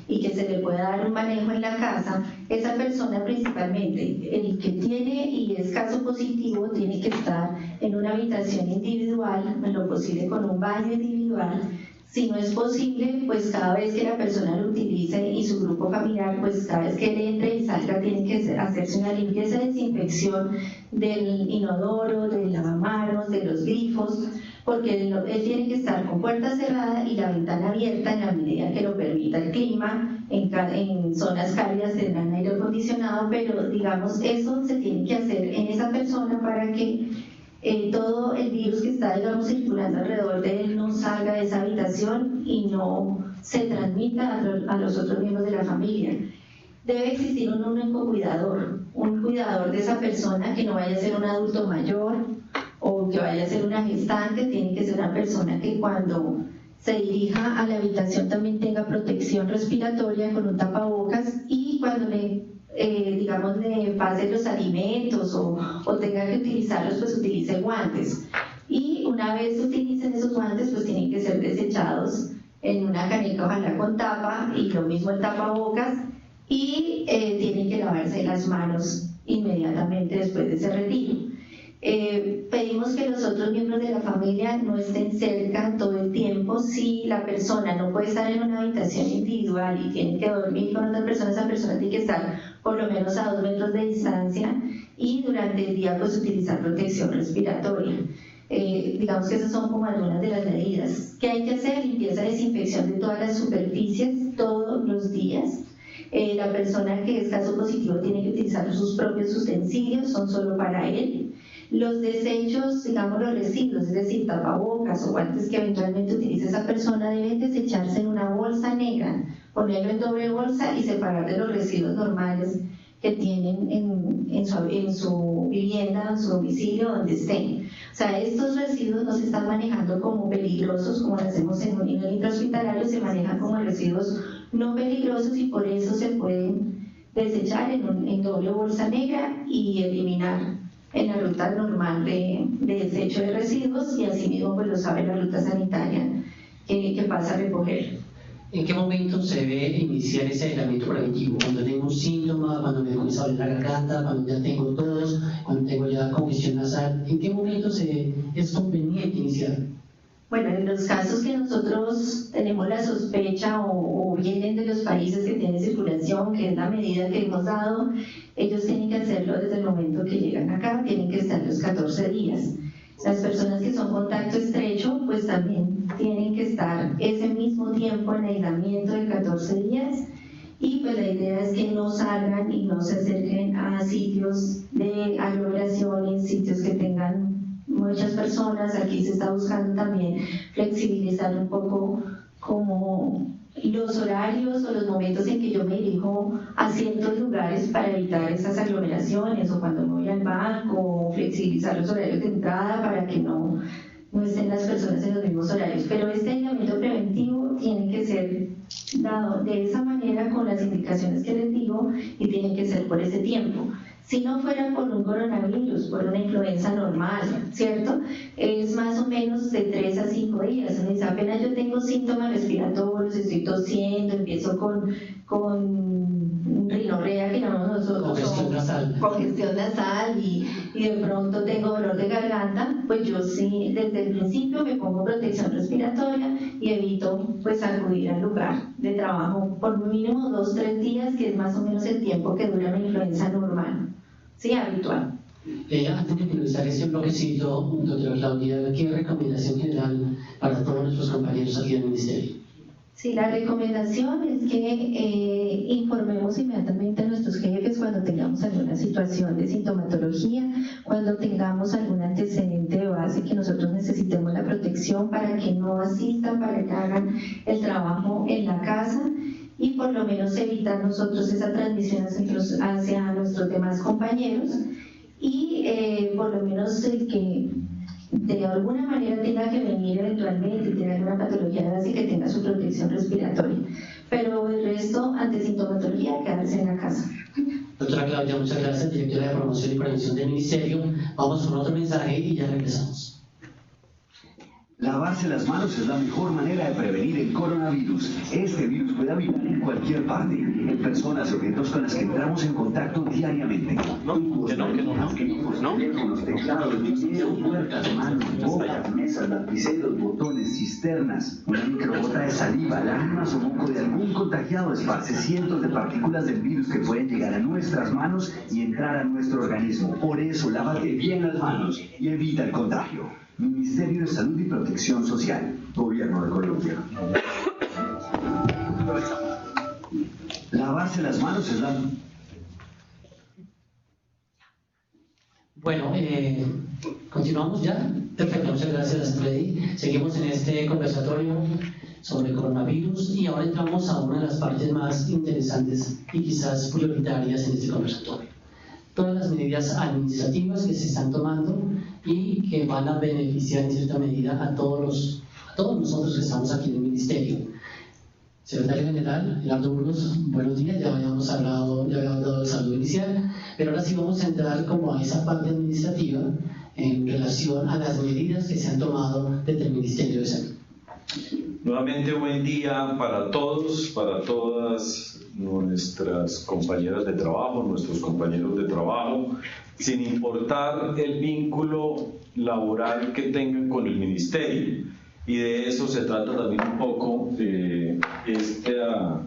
Y que se le pueda dar un manejo en la casa, esa persona principalmente, el que tiene y es caso positivo, tiene que estar en una habitación individual, en lo posible con un baño individual. Si no es posible, pues cada vez que la persona lo utilice y su grupo familiar, pues cada vez que él entre y salga, tiene que hacerse una limpieza y desinfección del inodoro, del lavamanos, de los grifos, porque él tiene que estar con puerta cerrada y la ventana abierta en la medida que lo permita el clima. En zonas cálidas tendrán aire acondicionado, pero digamos eso se tiene que hacer en esa persona para que todo el virus que está, digamos, circulando alrededor de él no salga de esa habitación y no se transmita a los otros miembros de la familia. Debe existir un único cuidador, un cuidador de esa persona, que no vaya a ser un adulto mayor o que vaya a ser una gestante. Tiene que ser una persona que cuando se dirija a la habitación también tenga protección respiratoria con un tapabocas, y cuando le pase los alimentos o tenga que utilizarlos, pues utilice guantes. Y una vez utilicen esos guantes, pues tienen que ser desechados en una caneca, ojalá con tapa, y lo mismo el tapabocas, y tienen que lavarse las manos inmediatamente después de ese retiro. Pedimos que los otros miembros de la familia no estén cerca todo el tiempo. Si la persona no puede estar en una habitación individual y tiene que dormir con otras personas, esa persona tiene que estar por lo menos a 2 metros de distancia, y durante el día pues utilizar protección respiratoria. Digamos que esas son como algunas de las medidas. ¿Qué hay que hacer? Limpieza, desinfección de todas las superficies todos los días. La persona que es caso positivo tiene que utilizar sus propios utensilios, son solo para él. Los desechos, digamos los residuos, es decir, tapabocas o guantes que eventualmente utilice esa persona, deben desecharse en una bolsa negra, ponerlo en doble bolsa y separar de los residuos normales que tienen en su vivienda, en su domicilio, donde estén. O sea, estos residuos no se están manejando como peligrosos, como lo hacemos en un nivel intrahospitalario, se manejan como residuos no peligrosos, y por eso se pueden desechar en doble bolsa negra y eliminar en la ruta normal de desecho de residuos, y asimismo pues lo sabe la ruta sanitaria que pasa a recoger. ¿En qué momento se debe iniciar ese aislamiento preventivo? ¿Cuando tengo un síntoma, cuando me comienza a doler la garganta, cuando ya tengo tos, cuando tengo ya congestión nasal? ¿En qué momento es conveniente iniciar? Bueno, en los casos que nosotros tenemos la sospecha o vienen de los países que tienen circulación, que es la medida que hemos dado, ellos tienen que hacerlo desde el momento que llegan acá, tienen que estar los 14 días. Las personas que son contacto estrecho, pues también tienen que estar ese mismo tiempo en aislamiento de 14 días, y pues la idea es que no salgan y no se acerquen a sitios de aglomeraciones, sitios que tengan muchas personas. Aquí se está buscando también flexibilizar un poco como los horarios o los momentos en que yo me dirijo a ciertos lugares para evitar esas aglomeraciones, o cuando me voy al banco, o flexibilizar los horarios de entrada para que no estén las personas en los mismos horarios. Pero este aislamiento preventivo tiene que ser dado de esa manera, con las indicaciones que les digo, y tiene que ser por ese tiempo. Si no fuera por un coronavirus, por una influenza normal, ¿cierto? Es más o menos de 3 a 5 días. Apenas yo tengo síntomas respiratorios, estoy tosiendo, empiezo con rinorrea, que llamamos nosotros, nasal. Congestión nasal y de pronto tengo dolor de garganta, pues yo sí desde el principio me pongo protección respiratoria y evito pues acudir al lugar de trabajo por mínimo 2-3 días, que es más o menos el tiempo que dura una influenza normal, sí, habitual. Antes de finalizar este bloquecito, doctora Claudia, ¿qué recomendación general para todos nuestros compañeros aquí del Ministerio? Sí, la recomendación es que informemos inmediatamente a nuestros jefes cuando tengamos alguna situación de sintomatología, cuando tengamos algún antecedente de base que nosotros necesitemos la protección para que no asistan, para que hagan el trabajo en la casa y por lo menos evitar nosotros esa transmisión hacia nuestros demás compañeros y por lo menos el que de alguna manera tenga que venir eventualmente y tenga alguna patología básica que tenga su protección respiratoria, pero el resto ante sintomatología quedarse en la casa. Doctora Claudia, muchas gracias, directora de Promoción y Prevención del Ministerio. Vamos con otro mensaje y ya regresamos. Lavarse las manos es la mejor manera de prevenir el coronavirus. Este virus puede habitar en cualquier parte, en personas y objetos con las que entramos en contacto diariamente. Teléfonos, teclados, dinero, puertas, manos, bocas, mesas, lapiceros, botones, cisternas. Una microgota de saliva, lágrimas o moco de algún contagiado esparce cientos de partículas del virus que pueden llegar a nuestras manos y entrar a nuestro organismo. Por eso, lávate bien las manos y evita el contagio. Ministerio de Salud y Protección Social, Gobierno de Colombia. Lavarse las manos es la... Bueno, continuamos ya. Perfecto, muchas gracias, Freddy. Seguimos en este conversatorio sobre coronavirus y ahora entramos a una de las partes más interesantes y quizás prioritarias en este conversatorio. Todas las medidas administrativas que se están tomando y que van a beneficiar en cierta medida a todos nosotros que estamos aquí en el Ministerio. Secretario General, Gerardo Burgos, buenos días, ya habíamos dado el saludo inicial, pero ahora sí vamos a entrar como a esa parte administrativa en relación a las medidas que se han tomado desde el Ministerio de Salud. Nuevamente buen día para todos, para todas nuestras compañeras de trabajo, nuestros compañeros de trabajo, sin importar el vínculo laboral que tengan con el Ministerio. Y de eso se trata también un poco esta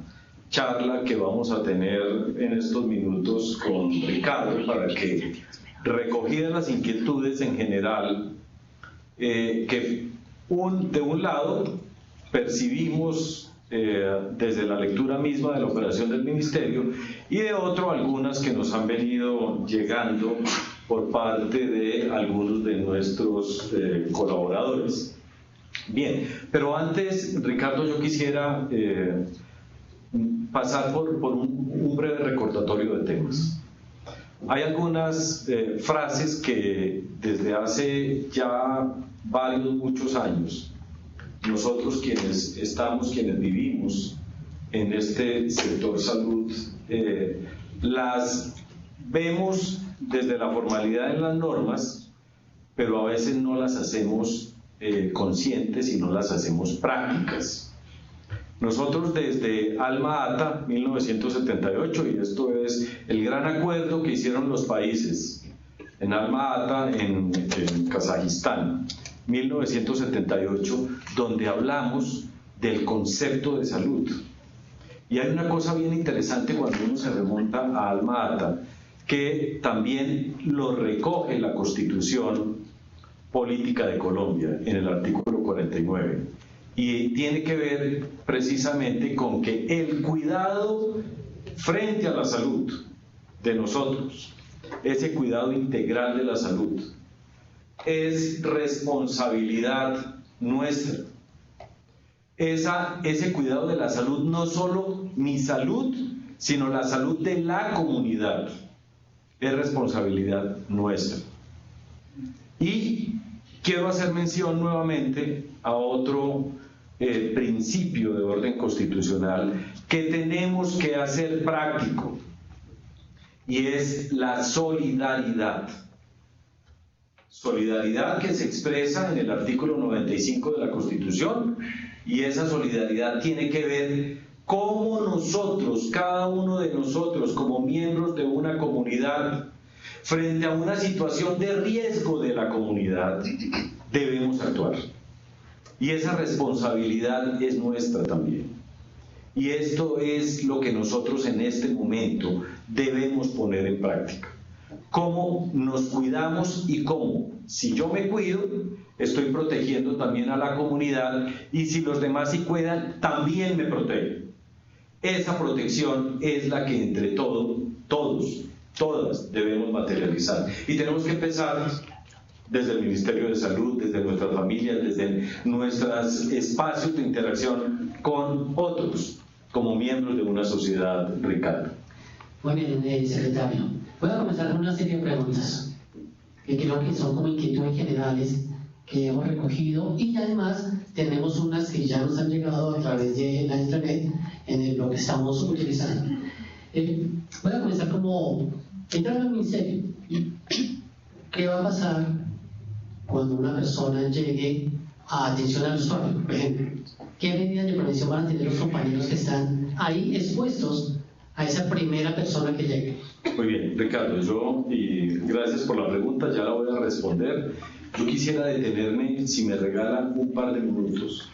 charla que vamos a tener en estos minutos con Ricardo, para que, recogidas las inquietudes en general, que de un lado percibimos desde la lectura misma de la operación del Ministerio, y de otro algunas que nos han venido llegando por parte de algunos de nuestros colaboradores. Bien, pero antes, Ricardo, yo quisiera pasar por un breve recordatorio de temas. Hay algunas frases que desde hace ya muchos años, nosotros quienes vivimos en este sector salud, las vemos desde la formalidad en las normas, pero a veces no las hacemos conscientes y no las hacemos prácticas. Nosotros desde Alma Ata 1978, y esto es el gran acuerdo que hicieron los países en Alma Ata en Kazajistán 1978, donde hablamos del concepto de salud. Y hay una cosa bien interesante cuando uno se remonta a Alma Ata, que también lo recoge la Constitución Política de Colombia en el artículo 49, y tiene que ver precisamente con que el cuidado frente a la salud de nosotros, ese cuidado integral de la salud, es responsabilidad nuestra. Ese cuidado de la salud, no solo mi salud, sino la salud de la comunidad, es responsabilidad nuestra. Y quiero hacer mención nuevamente a otro principio de orden constitucional que tenemos que hacer práctico, y es la solidaridad. Solidaridad que se expresa en el artículo 95 de la Constitución, y esa solidaridad tiene que ver cómo nosotros, cada uno de nosotros, como miembros de una comunidad, frente a una situación de riesgo de la comunidad, debemos actuar. Y esa responsabilidad es nuestra también. Y esto es lo que nosotros en este momento debemos poner en práctica. Cómo nos cuidamos y cómo, si yo me cuido, estoy protegiendo también a la comunidad, y si los demás se cuidan, también me protegen. Esa protección es la que entre todas debemos materializar. Y tenemos que empezar desde el Ministerio de Salud, desde nuestras familias, desde nuestros espacios de interacción con otros, como miembros de una sociedad, Ricardo. Muy bien, secretario. Voy a comenzar con una serie de preguntas que creo que son como inquietudes generales que hemos recogido, y además tenemos unas que ya nos han llegado a través de la internet en el blog que estamos utilizando. Voy a comenzar como entrando al ministerio. ¿Qué va a pasar cuando una persona llegue a atención al usuario, por ejemplo? ¿Qué medidas de prevención van a tener los compañeros que están ahí expuestos a esa primera persona que llegue? Muy bien, Ricardo, y gracias por la pregunta, ya la voy a responder. Yo quisiera detenerme, si me regalan un par de minutos,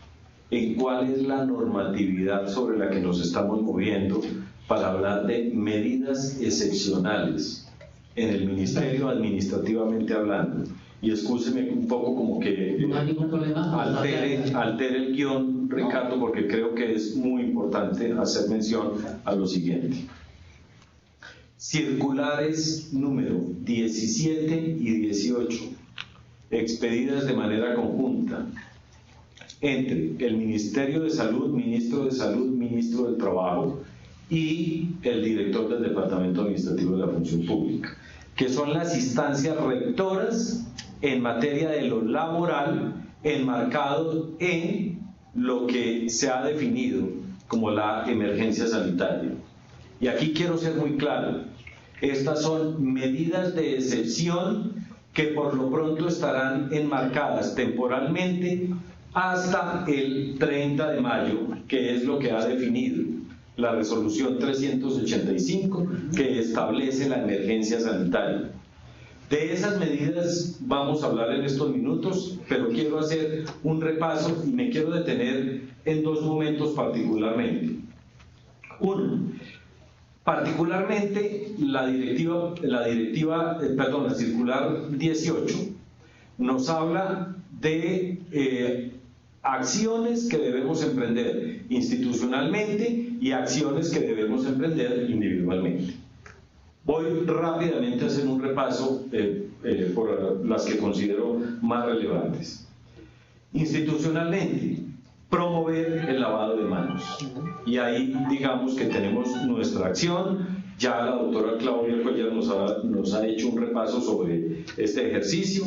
en cuál es la normatividad sobre la que nos estamos moviendo para hablar de medidas excepcionales en el ministerio, administrativamente hablando. Y excúseme un poco como que no hay ningún problema, altere el guión, Ricardo, porque creo que es muy importante hacer mención a lo siguiente. Circulares número 17 y 18, expedidas de manera conjunta entre el Ministerio de Salud, Ministro de Salud, Ministro del Trabajo y el director del Departamento Administrativo de la Función Pública, que son las instancias rectoras en materia de lo laboral, enmarcado en lo que se ha definido como la emergencia sanitaria. Y aquí quiero ser muy claro, estas son medidas de excepción que por lo pronto estarán enmarcadas temporalmente hasta el 30 de mayo, que es lo que ha definido la resolución 385, que establece la emergencia sanitaria. De esas medidas vamos a hablar en estos minutos, pero quiero hacer un repaso y me quiero detener en dos momentos particularmente. Uno, particularmente la circular 18 nos habla de acciones que debemos emprender institucionalmente y acciones que debemos emprender individualmente. Voy rápidamente a hacer un repaso por las que considero más relevantes. Institucionalmente, promover el lavado de manos. Y ahí digamos que tenemos nuestra acción. Ya la doctora Claudia Cuellar nos ha hecho un repaso sobre este ejercicio.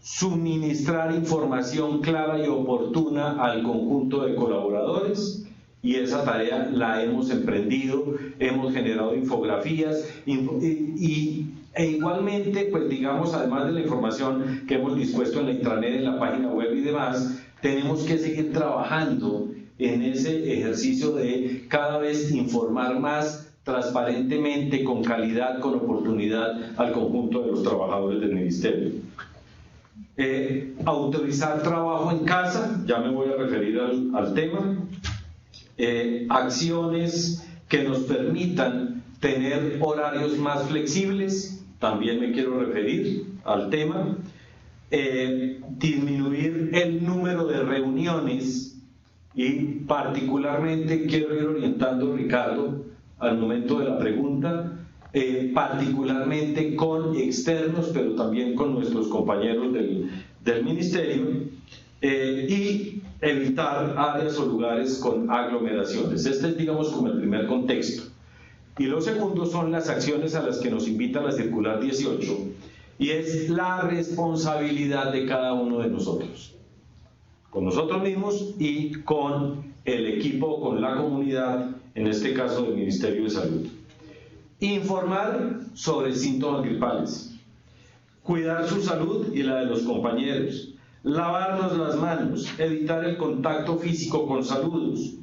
Suministrar información clara y oportuna al conjunto de colaboradores, y esa tarea la hemos emprendido, hemos generado infografías e igualmente, pues digamos, además de la información que hemos dispuesto en la intranet, en la página web y demás, tenemos que seguir trabajando en ese ejercicio de cada vez informar más transparentemente, con calidad, con oportunidad al conjunto de los trabajadores del ministerio. Autorizar trabajo en casa, ya me voy a referir al tema. Acciones que nos permitan tener horarios más flexibles, también me quiero referir al tema. Disminuir el número de reuniones, y particularmente quiero ir orientando, Ricardo, al momento de la pregunta, particularmente con externos, pero también con nuestros compañeros del ministerio, y evitar áreas o lugares con aglomeraciones. Este es, digamos, como el primer contexto. Y lo segundo son las acciones a las que nos invita la circular 18, y es la responsabilidad de cada uno de nosotros, con nosotros mismos y con el equipo, con la comunidad, en este caso del Ministerio de Salud. Informar sobre síntomas gripales, cuidar su salud y la de los compañeros, lavarnos las manos, evitar el contacto físico con saludos,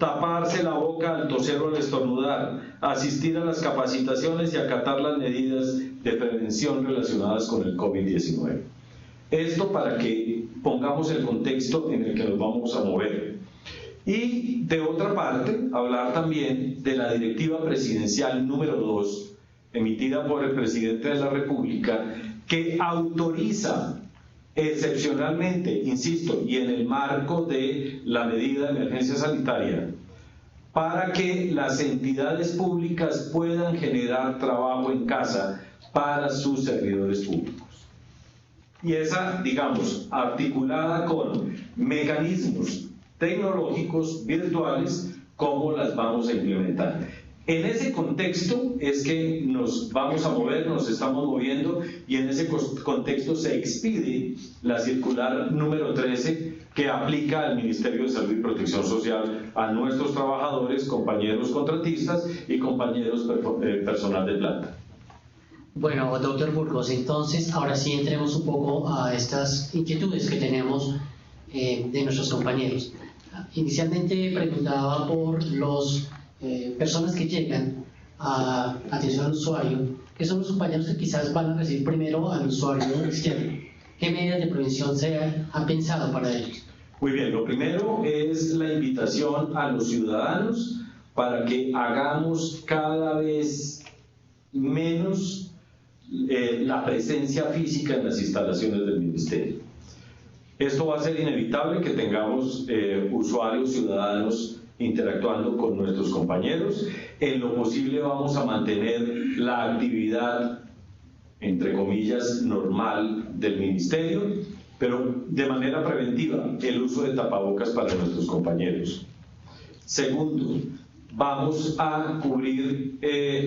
taparse la boca al toser o al estornudar, asistir a las capacitaciones y acatar las medidas de prevención relacionadas con el COVID-19. Esto para que pongamos el contexto en el que nos vamos a mover. Y de otra parte, hablar también de la Directiva Presidencial número 2, emitida por el Presidente de la República, que autoriza excepcionalmente, insisto, y en el marco de la medida de emergencia sanitaria, para que las entidades públicas puedan generar trabajo en casa para sus servidores públicos. Y esa, digamos, articulada con mecanismos tecnológicos virtuales, ¿cómo las vamos a implementar? En ese contexto es que nos vamos a mover, nos estamos moviendo, y en ese contexto se expide la circular número 13 que aplica al Ministerio de Salud y Protección Social a nuestros trabajadores, compañeros contratistas y compañeros personal de planta. Bueno, doctor Burgos, entonces ahora sí entremos un poco a estas inquietudes que tenemos de nuestros compañeros. Inicialmente preguntaba por los personas que llegan a atención al usuario, que son los compañeros que quizás van a recibir primero al usuario externo. ¿Qué medidas de prevención se han pensado para ellos? Muy bien, lo primero es la invitación a los ciudadanos para que hagamos cada vez menos la presencia física en las instalaciones del Ministerio. Esto va a ser inevitable que tengamos usuarios, ciudadanos interactuando con nuestros compañeros. En lo posible vamos a mantener la actividad, entre comillas, normal del Ministerio, pero de manera preventiva, el uso de tapabocas para nuestros compañeros. Segundo, vamos a cubrir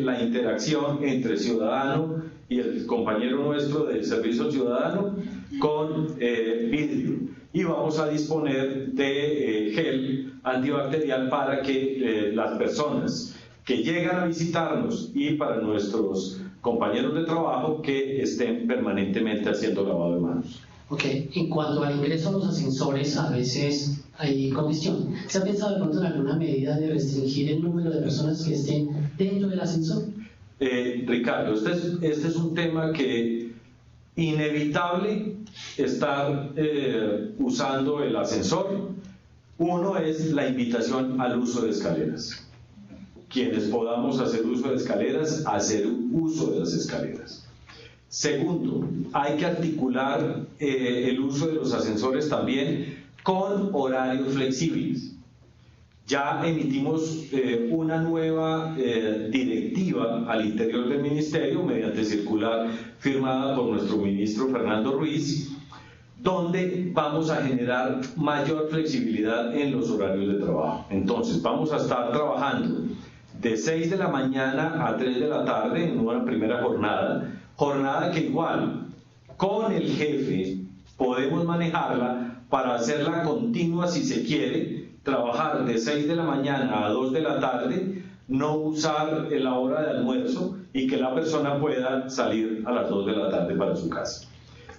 la interacción entre ciudadano y el compañero nuestro del servicio ciudadano con vidrio, y vamos a disponer de gel antibacterial para que las personas que llegan a visitarnos y para nuestros compañeros de trabajo que estén permanentemente haciendo lavado de manos. Ok, en cuanto al ingreso a los ascensores, a veces hay congestión. ¿Se ha pensado de pronto en alguna medida de restringir el número de personas que estén dentro del ascensor? Ricardo, este es un tema que inevitable estar usando el ascensor. Uno es la invitación al uso de escaleras. Quienes podamos hacer uso de escaleras, hacer uso de las escaleras. Segundo, hay que articular el uso de los ascensores también con horarios flexibles. Ya emitimos una nueva directiva al interior del Ministerio mediante circular firmada por nuestro ministro Fernando Ruiz, donde vamos a generar mayor flexibilidad en los horarios de trabajo. Entonces, vamos a estar trabajando de 6 de la mañana a 3 de la tarde en una primera jornada que igual con el jefe podemos manejarla para hacerla continua si se quiere, trabajar de 6 de la mañana a 2 de la tarde, no usar la hora de almuerzo y que la persona pueda salir a las 2 de la tarde para su casa.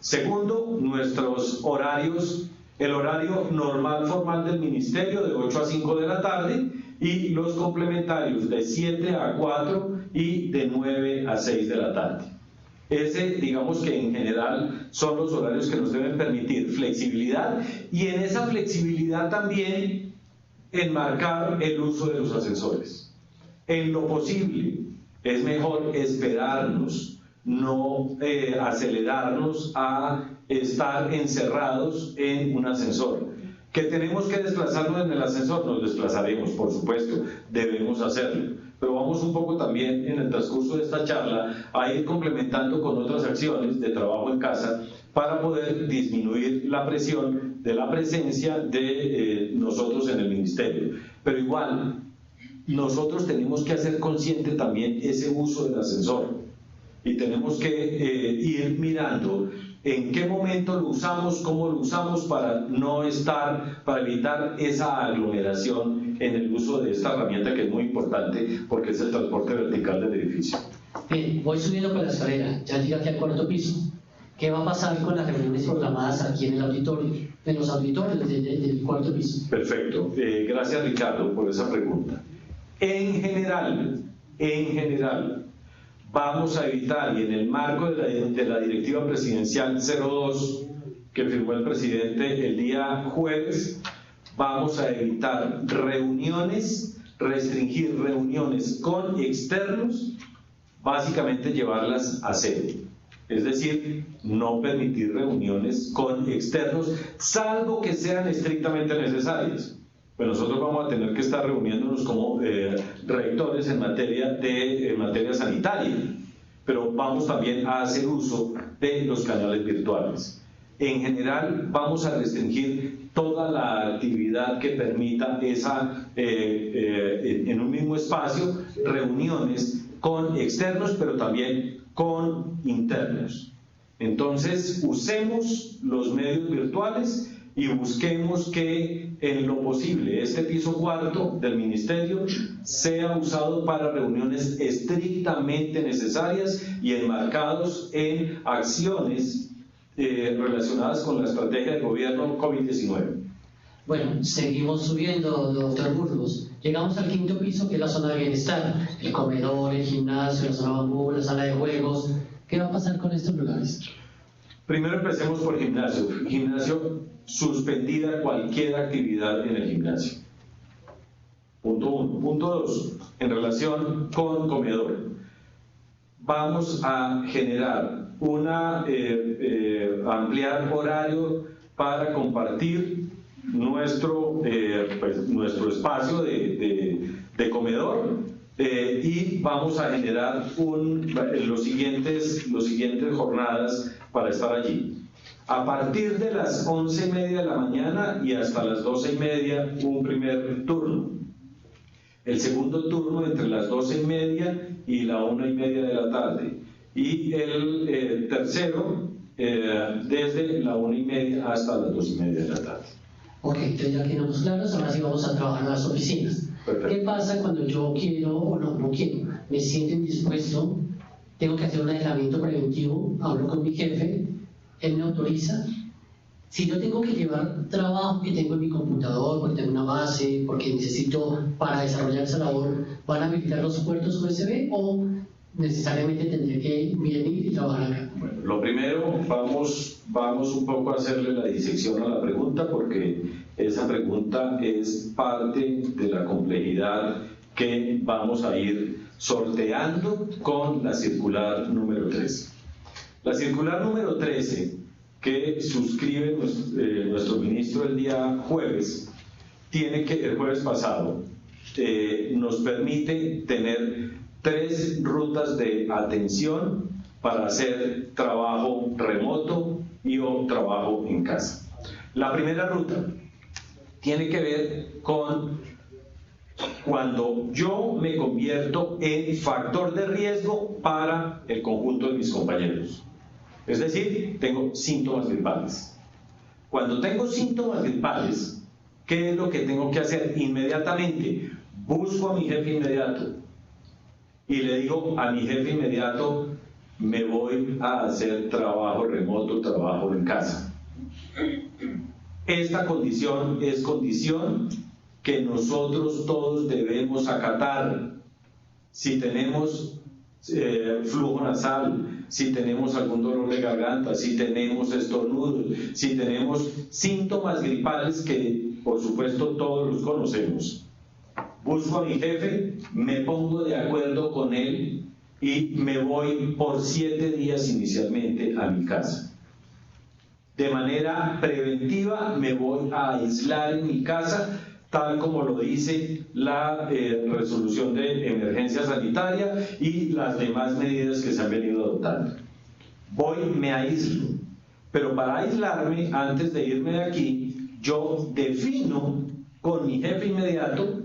Segundo, nuestros horarios, el horario normal formal del Ministerio de 8 a 5 de la tarde y los complementarios de 7 a 4 y de 9 a 6 de la tarde. Ese, digamos que en general son los horarios que nos deben permitir flexibilidad, y en esa flexibilidad también enmarcar el uso de los ascensores. En lo posible es mejor esperarnos, no acelerarnos a estar encerrados en un ascensor. ¿Que tenemos que desplazarnos en el ascensor? Nos desplazaremos, por supuesto, debemos hacerlo. Pero vamos un poco también en el transcurso de esta charla a ir complementando con otras acciones de trabajo en casa para poder disminuir la presión de la presencia de nosotros en el Ministerio. Pero igual, nosotros tenemos que hacer consciente también ese uso del ascensor y tenemos que ir mirando en qué momento lo usamos, cómo lo usamos para evitar esa aglomeración en el uso de esta herramienta que es muy importante porque es el transporte vertical del edificio. Bien, voy subiendo por la escalera, ya llegué aquí al cuarto piso. ¿Qué va a pasar con las reuniones programadas aquí en el auditorio, en los auditorios del cuarto piso? Perfecto. Gracias, Ricardo, por esa pregunta. En general, vamos a evitar, y en el marco de la Directiva Presidencial 02 que firmó el presidente el día jueves, vamos a evitar reuniones, restringir reuniones con externos, básicamente llevarlas a cero. Es decir, no permitir reuniones con externos, salvo que sean estrictamente necesarias. Pues nosotros vamos a tener que estar reuniéndonos como rectores en materia sanitaria, pero vamos también a hacer uso de los canales virtuales. En general, vamos a restringir toda la actividad que permita en un mismo espacio, reuniones con externos, pero también con internos. Entonces, usemos los medios virtuales y busquemos que en lo posible este piso cuarto del Ministerio sea usado para reuniones estrictamente necesarias y enmarcados en acciones relacionadas con la estrategia de gobierno COVID-19. Bueno, seguimos subiendo, doctor Burgos. Llegamos al quinto piso, que es la zona de bienestar, el comedor, el gimnasio, la zona bambú, la sala de juegos. ¿Qué va a pasar con estos lugares? Primero empecemos por gimnasio. Gimnasio, suspendida cualquier actividad en el gimnasio. Punto 1. Punto 2. En relación con comedor, vamos a generar ampliar horario para compartir nuestro espacio de comedor, y vamos a generar los siguientes jornadas para estar allí. A partir de las 11:30 de la mañana y hasta las 12:30 un primer turno. El segundo turno entre las 12:30 y la 1:30 de la tarde. Y el tercero desde la 1:30 hasta las 2:30 de la tarde. Ok, entonces ya quedamos claros, ahora sí vamos a trabajar en las oficinas. Perfecto. ¿Qué pasa cuando yo quiero o no quiero? Me siento indispuesto, tengo que hacer un aislamiento preventivo, hablo con mi jefe, él me autoriza. Si yo tengo que llevar trabajo que tengo en mi computador, porque tengo una base, porque necesito para desarrollar esa labor, ¿van a habilitar los puertos USB o necesariamente tendré que venir y trabajar acá? Bueno, lo primero, vamos un poco a hacerle la disección a la pregunta, porque esa pregunta es parte de la complejidad que vamos a ir sorteando con la circular número 13. La circular número 13, que suscribe nuestro ministro el día jueves, el jueves pasado, nos permite tener 3 rutas de atención para hacer trabajo remoto o trabajo en casa. La primera ruta tiene que ver con cuando yo me convierto en factor de riesgo para el conjunto de mis compañeros. Es decir, tengo síntomas gripales. Cuando tengo síntomas gripales, ¿qué es lo que tengo que hacer? Inmediatamente busco a mi jefe inmediato y le digo a mi jefe inmediato: me voy a hacer trabajo remoto, trabajo en casa. Esta condición es condición que nosotros todos debemos acatar. Si tenemos flujo nasal, si tenemos algún dolor de garganta, si tenemos estornudos, si tenemos síntomas gripales que por supuesto todos los conocemos, busco a mi jefe, me pongo de acuerdo con él y me voy por 7 días inicialmente a mi casa. De manera preventiva me voy a aislar en mi casa, tal como lo dice la resolución de emergencia sanitaria y las demás medidas que se han venido adoptando. Me aíslo, pero para aislarme, antes de irme de aquí, yo defino con mi jefe inmediato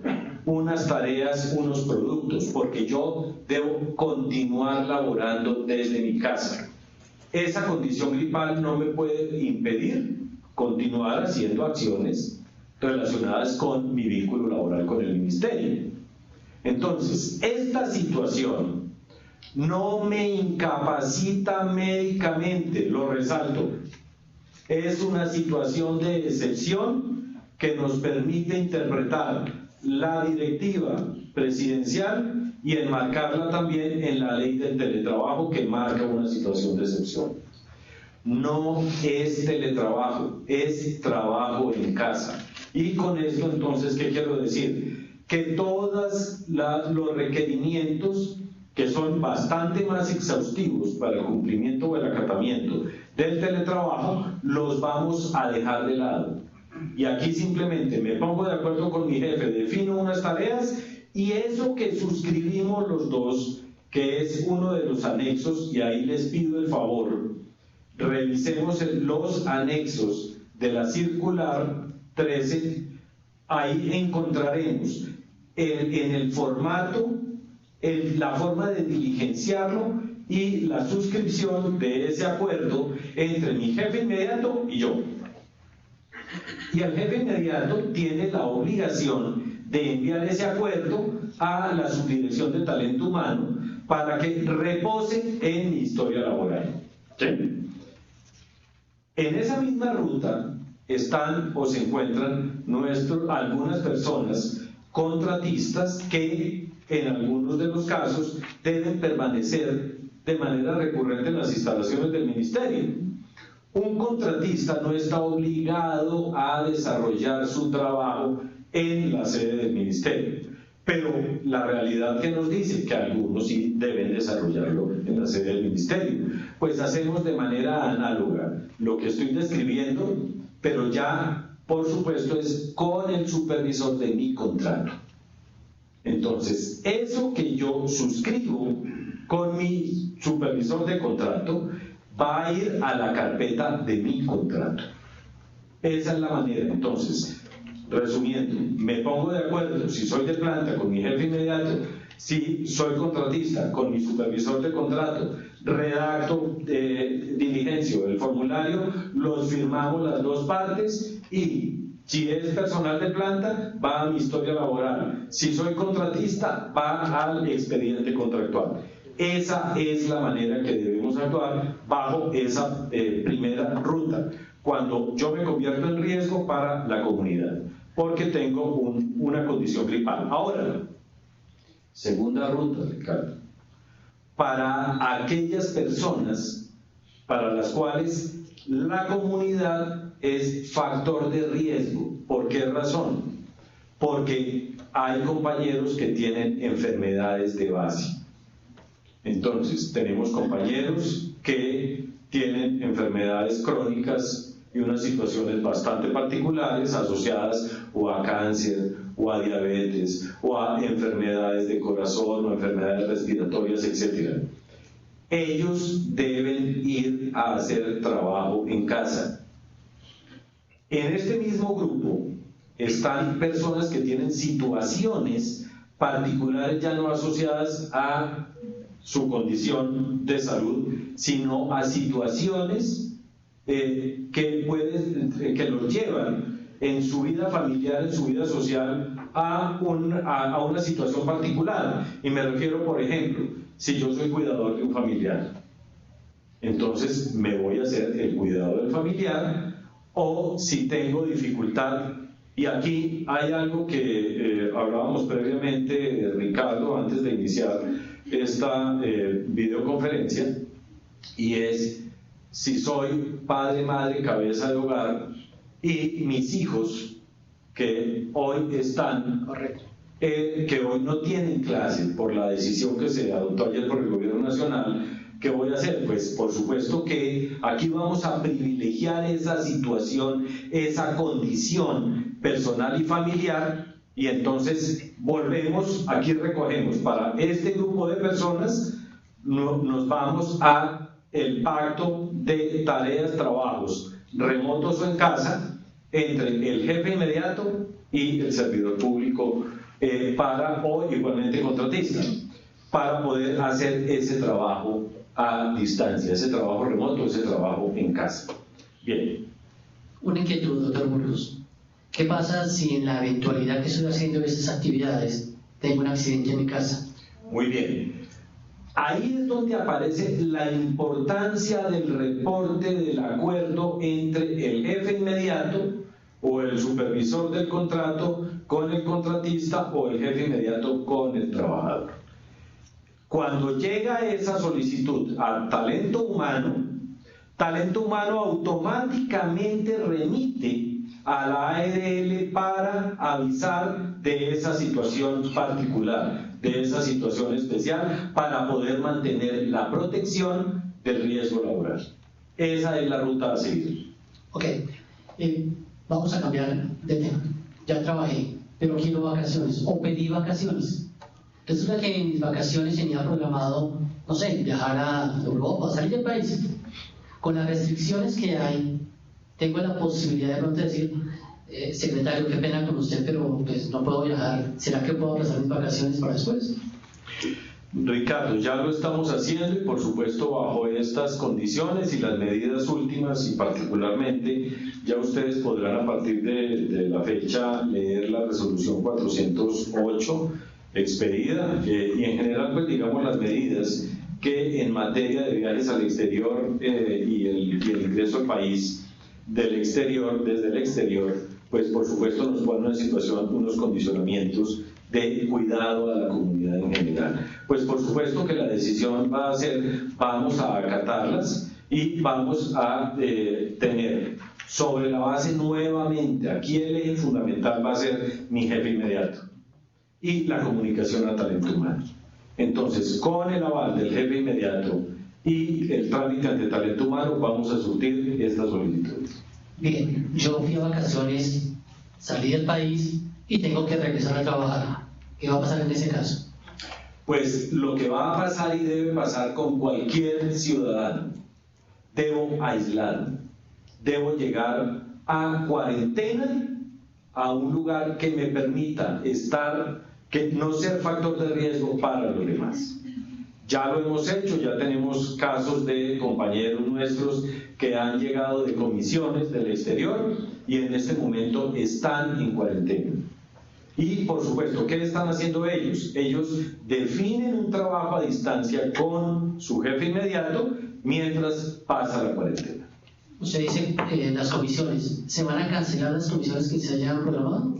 unas tareas, unos productos, porque yo debo continuar laborando desde mi casa. Esa condición gripal no me puede impedir continuar haciendo acciones relacionadas con mi vínculo laboral con el ministerio. Entonces, esta situación no me incapacita médicamente, lo resalto. Es una situación de excepción que nos permite interpretar la directiva presidencial y enmarcarla también en la ley del teletrabajo, que marca una situación de excepción. No es teletrabajo, es trabajo en casa. Y con esto entonces, ¿qué quiero decir? Que todos los requerimientos, que son bastante más exhaustivos para el cumplimiento o el acatamiento del teletrabajo, los vamos a dejar de lado. Y aquí simplemente me pongo de acuerdo con mi jefe, defino unas tareas, y eso que suscribimos los dos, que es uno de los anexos, y ahí les pido el favor, revisemos los anexos de la circular 13, ahí encontraremos en el formato, la forma de diligenciarlo y la suscripción de ese acuerdo entre mi jefe inmediato y yo. Y el jefe inmediato tiene la obligación de enviar ese acuerdo a la Subdirección de Talento Humano para que repose en mi historia laboral. ¿Sí? En esa misma ruta están o se encuentran algunas personas contratistas que en algunos de los casos deben permanecer de manera recurrente en las instalaciones del ministerio. Un contratista no está obligado a desarrollar su trabajo en la sede del ministerio, pero la realidad que nos dice que algunos sí deben desarrollarlo en la sede del ministerio. Pues hacemos de manera análoga lo que estoy describiendo, pero ya, por supuesto, es con el supervisor de mi contrato. Entonces, eso que yo suscribo con mi supervisor de contrato va a ir a la carpeta de mi contrato. Esa es la manera. Entonces, resumiendo, me pongo de acuerdo, si soy de planta, con mi jefe inmediato, si soy contratista, con mi supervisor de contrato, redacto, diligencio el formulario, los firmamos las dos partes, y si es personal de planta, va a mi historia laboral. Si soy contratista, va al expediente contractual. Esa es la manera que debemos actuar bajo esa primera ruta, cuando yo me convierto en riesgo para la comunidad, porque tengo una condición gripal. Ahora, segunda ruta, Ricardo. Para aquellas personas para las cuales la comunidad es factor de riesgo. ¿Por qué razón? Porque hay compañeros que tienen enfermedades de base. Entonces, tenemos compañeros que tienen enfermedades crónicas y unas situaciones bastante particulares asociadas o a cáncer, o a diabetes, o a enfermedades de corazón, o enfermedades respiratorias, etc. Ellos deben ir a hacer trabajo en casa. En este mismo grupo están personas que tienen situaciones particulares ya no asociadas a su condición de salud, sino a situaciones que los llevan en su vida familiar, en su vida social, a una situación particular. Y me refiero, por ejemplo, si yo soy cuidador de un familiar, entonces me voy a hacer el cuidado del familiar, o si tengo dificultad. Y aquí hay algo que hablábamos previamente, Ricardo, antes de iniciar esta videoconferencia, y es: si soy padre, madre, cabeza de hogar, y mis hijos que hoy están, que hoy no tienen clase por la decisión que se adoptó ayer por el gobierno nacional, ¿qué voy a hacer? Pues por supuesto que aquí vamos a privilegiar esa situación, esa condición personal y familiar, y entonces volvemos, aquí recogemos para este grupo de personas, nos vamos a el pacto de tareas, trabajos remotos o en casa entre el jefe inmediato y el servidor público o igualmente contratista, para poder hacer ese trabajo a distancia, ese trabajo remoto, ese trabajo en casa. Bien. Una inquietud, doctor Burgos. ¿Qué pasa si en la eventualidad que estoy haciendo esas actividades tengo un accidente en mi casa? Muy bien. Ahí es donde aparece la importancia del reporte del acuerdo entre el jefe inmediato o el supervisor del contrato con el contratista o el jefe inmediato con el trabajador. Cuando llega esa solicitud a talento humano automáticamente remite a la ARL para avisar de esa situación particular, de esa situación especial, para poder mantener la protección del riesgo laboral. Esa es la ruta a seguir. Ok, vamos a cambiar de tema. Ya trabajé, pero quiero vacaciones o pedí vacaciones. Resulta que en mis vacaciones tenía programado, no sé, viajar a Europa, salir del país. Con las restricciones que hay, tengo la posibilidad de pronto decir, secretario, qué pena con usted, pero pues no puedo viajar. ¿Será que puedo pasar mis vacaciones para después? Ricardo, ya lo estamos haciendo y por supuesto bajo estas condiciones y las medidas últimas y particularmente ya ustedes podrán a partir de la fecha leer la resolución 408 expedida y en general pues digamos las medidas que en materia de viajes al exterior y el ingreso al país del exterior, desde el exterior, pues por supuesto nos ponen en situación unos condicionamientos de cuidado a la comunidad en general. Pues por supuesto que la decisión va a ser, vamos a acatarlas y vamos a tener sobre la base nuevamente, aquí el eje fundamental va a ser mi jefe inmediato y la comunicación a talento humano. Entonces, con el aval del jefe inmediato y el trámite ante talento humano, vamos a surtir estas solicitudes. Bien, yo fui a vacaciones, salí del país y tengo que regresar a trabajar. ¿Qué va a pasar en ese caso? Pues lo que va a pasar y debe pasar con cualquier ciudadano, debo aislarme, debo llegar a cuarentena a un lugar que me permita estar, que no ser factor de riesgo para los demás. Ya lo hemos hecho, ya tenemos casos de compañeros nuestros que han llegado de comisiones del exterior y en este momento están en cuarentena. Y por supuesto, ¿qué están haciendo ellos? Ellos definen un trabajo a distancia con su jefe inmediato mientras pasa la cuarentena. Usted dice las comisiones, ¿se van a cancelar las comisiones que se hayan programado?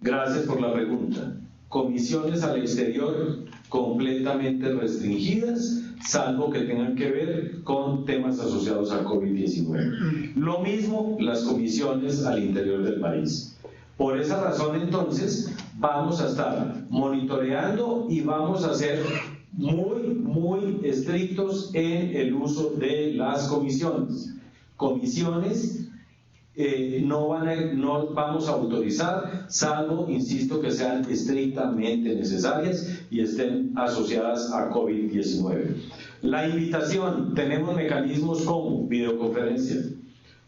Gracias por la pregunta. Comisiones al exterior completamente restringidas, salvo que tengan que ver con temas asociados a COVID-19. Lo mismo las comisiones al interior del país. Por esa razón, entonces, vamos a estar monitoreando y vamos a ser muy estrictos en el uso de las comisiones. Comisiones no vamos a autorizar, salvo, insisto, que sean estrictamente necesarias y estén asociadas a COVID-19. La invitación, tenemos mecanismos como videoconferencia,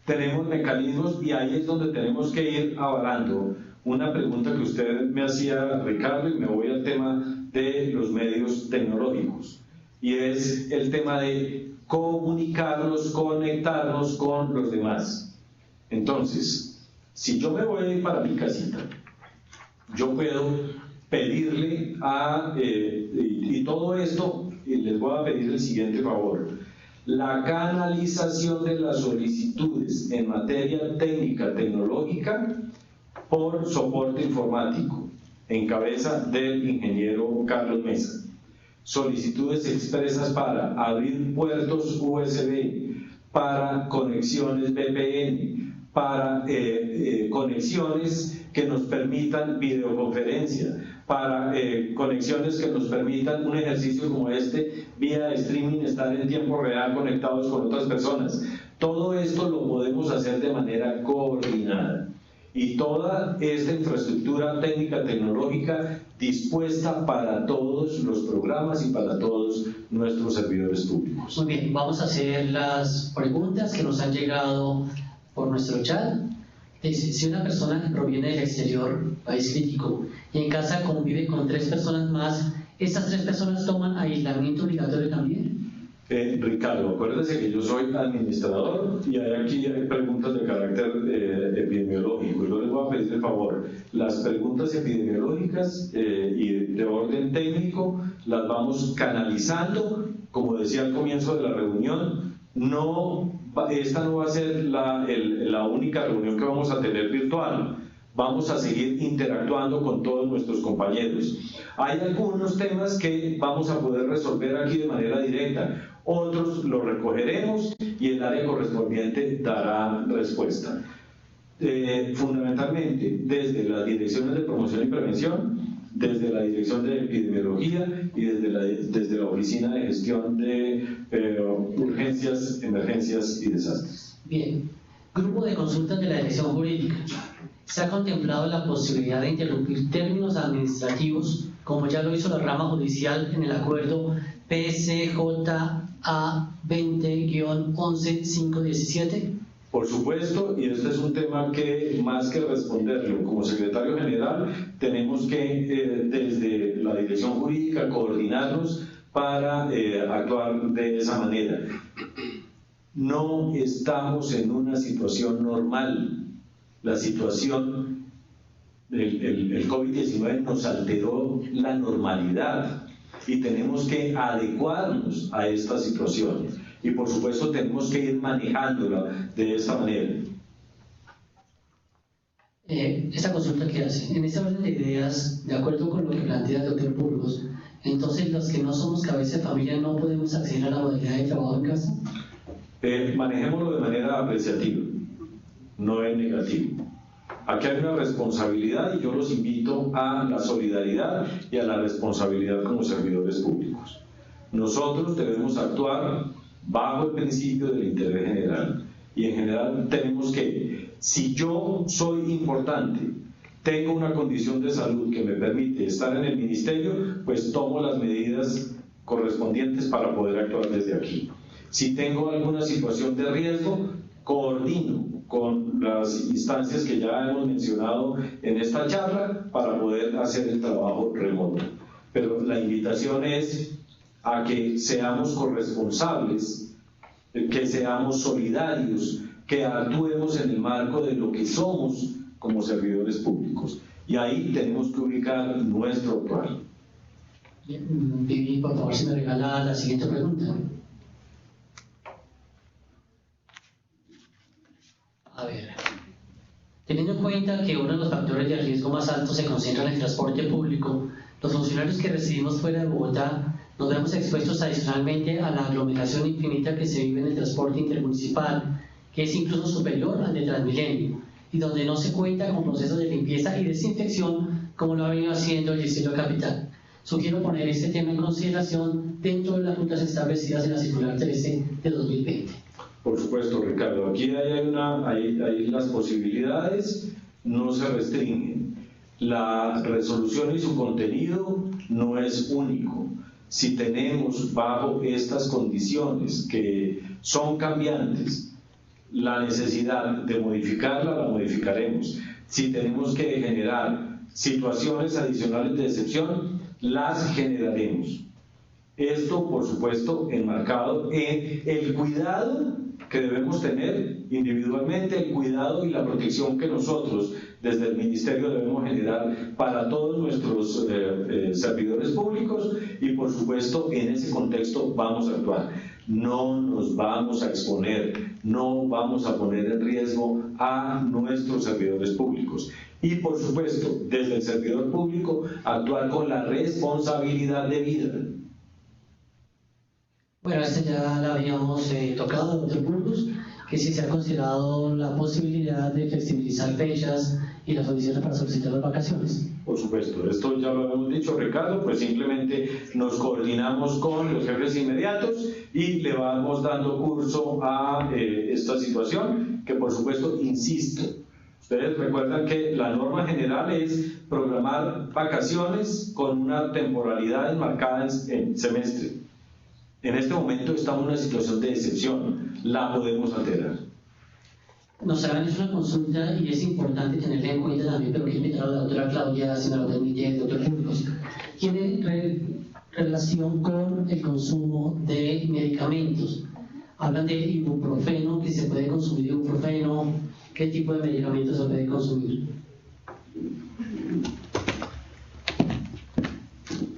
tenemos mecanismos y ahí es donde tenemos que ir avalando una pregunta que usted me hacía, Ricardo, y me voy al tema de los medios tecnológicos, y es el tema de comunicarnos, conectarnos con los demás. Entonces, si yo me voy a ir para mi casita, yo puedo pedirle y todo esto, les voy a pedir el siguiente favor: la canalización de las solicitudes en materia técnica, tecnológica, por soporte informático, en cabeza del ingeniero Carlos Mesa. Solicitudes expresas para abrir puertos USB, para conexiones VPN, para conexiones que nos permitan videoconferencia, para conexiones que nos permitan un ejercicio como este, vía streaming, estar en tiempo real conectados con otras personas. Todo esto lo podemos hacer de manera coordinada. Y toda esta infraestructura técnica tecnológica dispuesta para todos los programas y para todos nuestros servidores públicos. Muy bien, vamos a hacer las preguntas que nos han llegado por nuestro chat. Dice, si una persona que proviene del exterior, país crítico, y en casa convive con 3 personas más, ¿estas 3 personas toman aislamiento obligatorio también? Ricardo, acuérdese que yo soy administrador y aquí hay preguntas de carácter epidemiológico. Yo les voy a pedir pedirle el favor. Las preguntas epidemiológicas y de orden técnico las vamos canalizando, como decía al comienzo de la reunión. Esta no va a ser la única reunión que vamos a tener virtual. Vamos a seguir interactuando con todos nuestros compañeros. Hay algunos temas que vamos a poder resolver aquí de manera directa, otros los recogeremos y el área correspondiente dará respuesta. Fundamentalmente desde las direcciones de promoción y prevención, desde la dirección de epidemiología y desde la oficina de gestión de urgencias, emergencias y desastres. Bien, grupo de consultas de la dirección jurídica. Se ha contemplado la posibilidad de interrumpir términos administrativos, como ya lo hizo la rama judicial en el acuerdo PCJA 20-11-517. Por supuesto, y este es un tema que más que responderlo como secretario general, tenemos que desde la dirección jurídica coordinarnos para actuar de esa manera. No estamos en una situación normal. La situación del COVID-19 nos alteró la normalidad y tenemos que adecuarnos a esta situación. Y por supuesto tenemos que ir manejándola de esta manera. Esta consulta que hace, en este orden de ideas, de acuerdo con lo que plantea el doctor Burgos, entonces los que no somos cabeza de familia no podemos acceder a la modalidad de trabajo en casa. Manejémoslo de manera apreciativa, no es negativo. Aquí hay una responsabilidad y yo los invito a la solidaridad y a la responsabilidad como servidores públicos. Nosotros debemos actuar bajo el principio del interés general y en general tenemos que, si yo soy importante, tengo una condición de salud que me permite estar en el ministerio, pues tomo las medidas correspondientes para poder actuar desde aquí. Si tengo alguna situación de riesgo, coordino con las instancias que ya hemos mencionado en esta charla para poder hacer el trabajo remoto. Pero la invitación es a que seamos corresponsables, que seamos solidarios, que actuemos en el marco de lo que somos como servidores públicos. Y ahí tenemos que ubicar nuestro actuar. Vivi, por favor, si me regala la siguiente pregunta. A ver, teniendo en cuenta que uno de los factores de riesgo más altos se concentra en el transporte público, los funcionarios que residimos fuera de Bogotá nos vemos expuestos adicionalmente a la aglomeración infinita que se vive en el transporte intermunicipal, que es incluso superior al de Transmilenio, y donde no se cuenta con procesos de limpieza y desinfección como lo ha venido haciendo el Distrito Capital. Sugiero poner este tema en consideración dentro de las rutas establecidas en la circular 13 de 2020. Por supuesto, Ricardo, aquí hay las posibilidades, no se restringen. La resolución y su contenido no es único. Si tenemos bajo estas condiciones que son cambiantes la necesidad de modificarla, la modificaremos. Si tenemos que generar situaciones adicionales de excepción, las generaremos. Esto, por supuesto, enmarcado en el cuidado que debemos tener individualmente, el cuidado y la protección que nosotros desde el Ministerio debemos generar para todos nuestros servidores públicos y por supuesto en ese contexto vamos a actuar. No nos vamos a exponer, no vamos a poner en riesgo a nuestros servidores públicos y por supuesto desde el servidor público actuar con la responsabilidad debida. Bueno, ya la habíamos tocado, doctor Burgos, que si se ha considerado la posibilidad de flexibilizar fechas y las condiciones para solicitar las vacaciones. Por supuesto, esto ya lo hemos dicho, Ricardo, pues simplemente nos coordinamos con los jefes inmediatos y le vamos dando curso a esta situación, que por supuesto, insisto, ustedes recuerdan que la norma general es programar vacaciones con una temporalidad enmarcada en semestre. En este momento estamos en una situación de excepción, la podemos alterar. Nos harán una consulta y es importante tenerla en cuenta también, pero quiero invitar a la doctora Claudia, si me lo permite, el doctor Burgos. Tiene relación con el consumo de medicamentos. Hablan de ibuprofeno, que se puede consumir ibuprofeno, ¿qué tipo de medicamentos se puede consumir?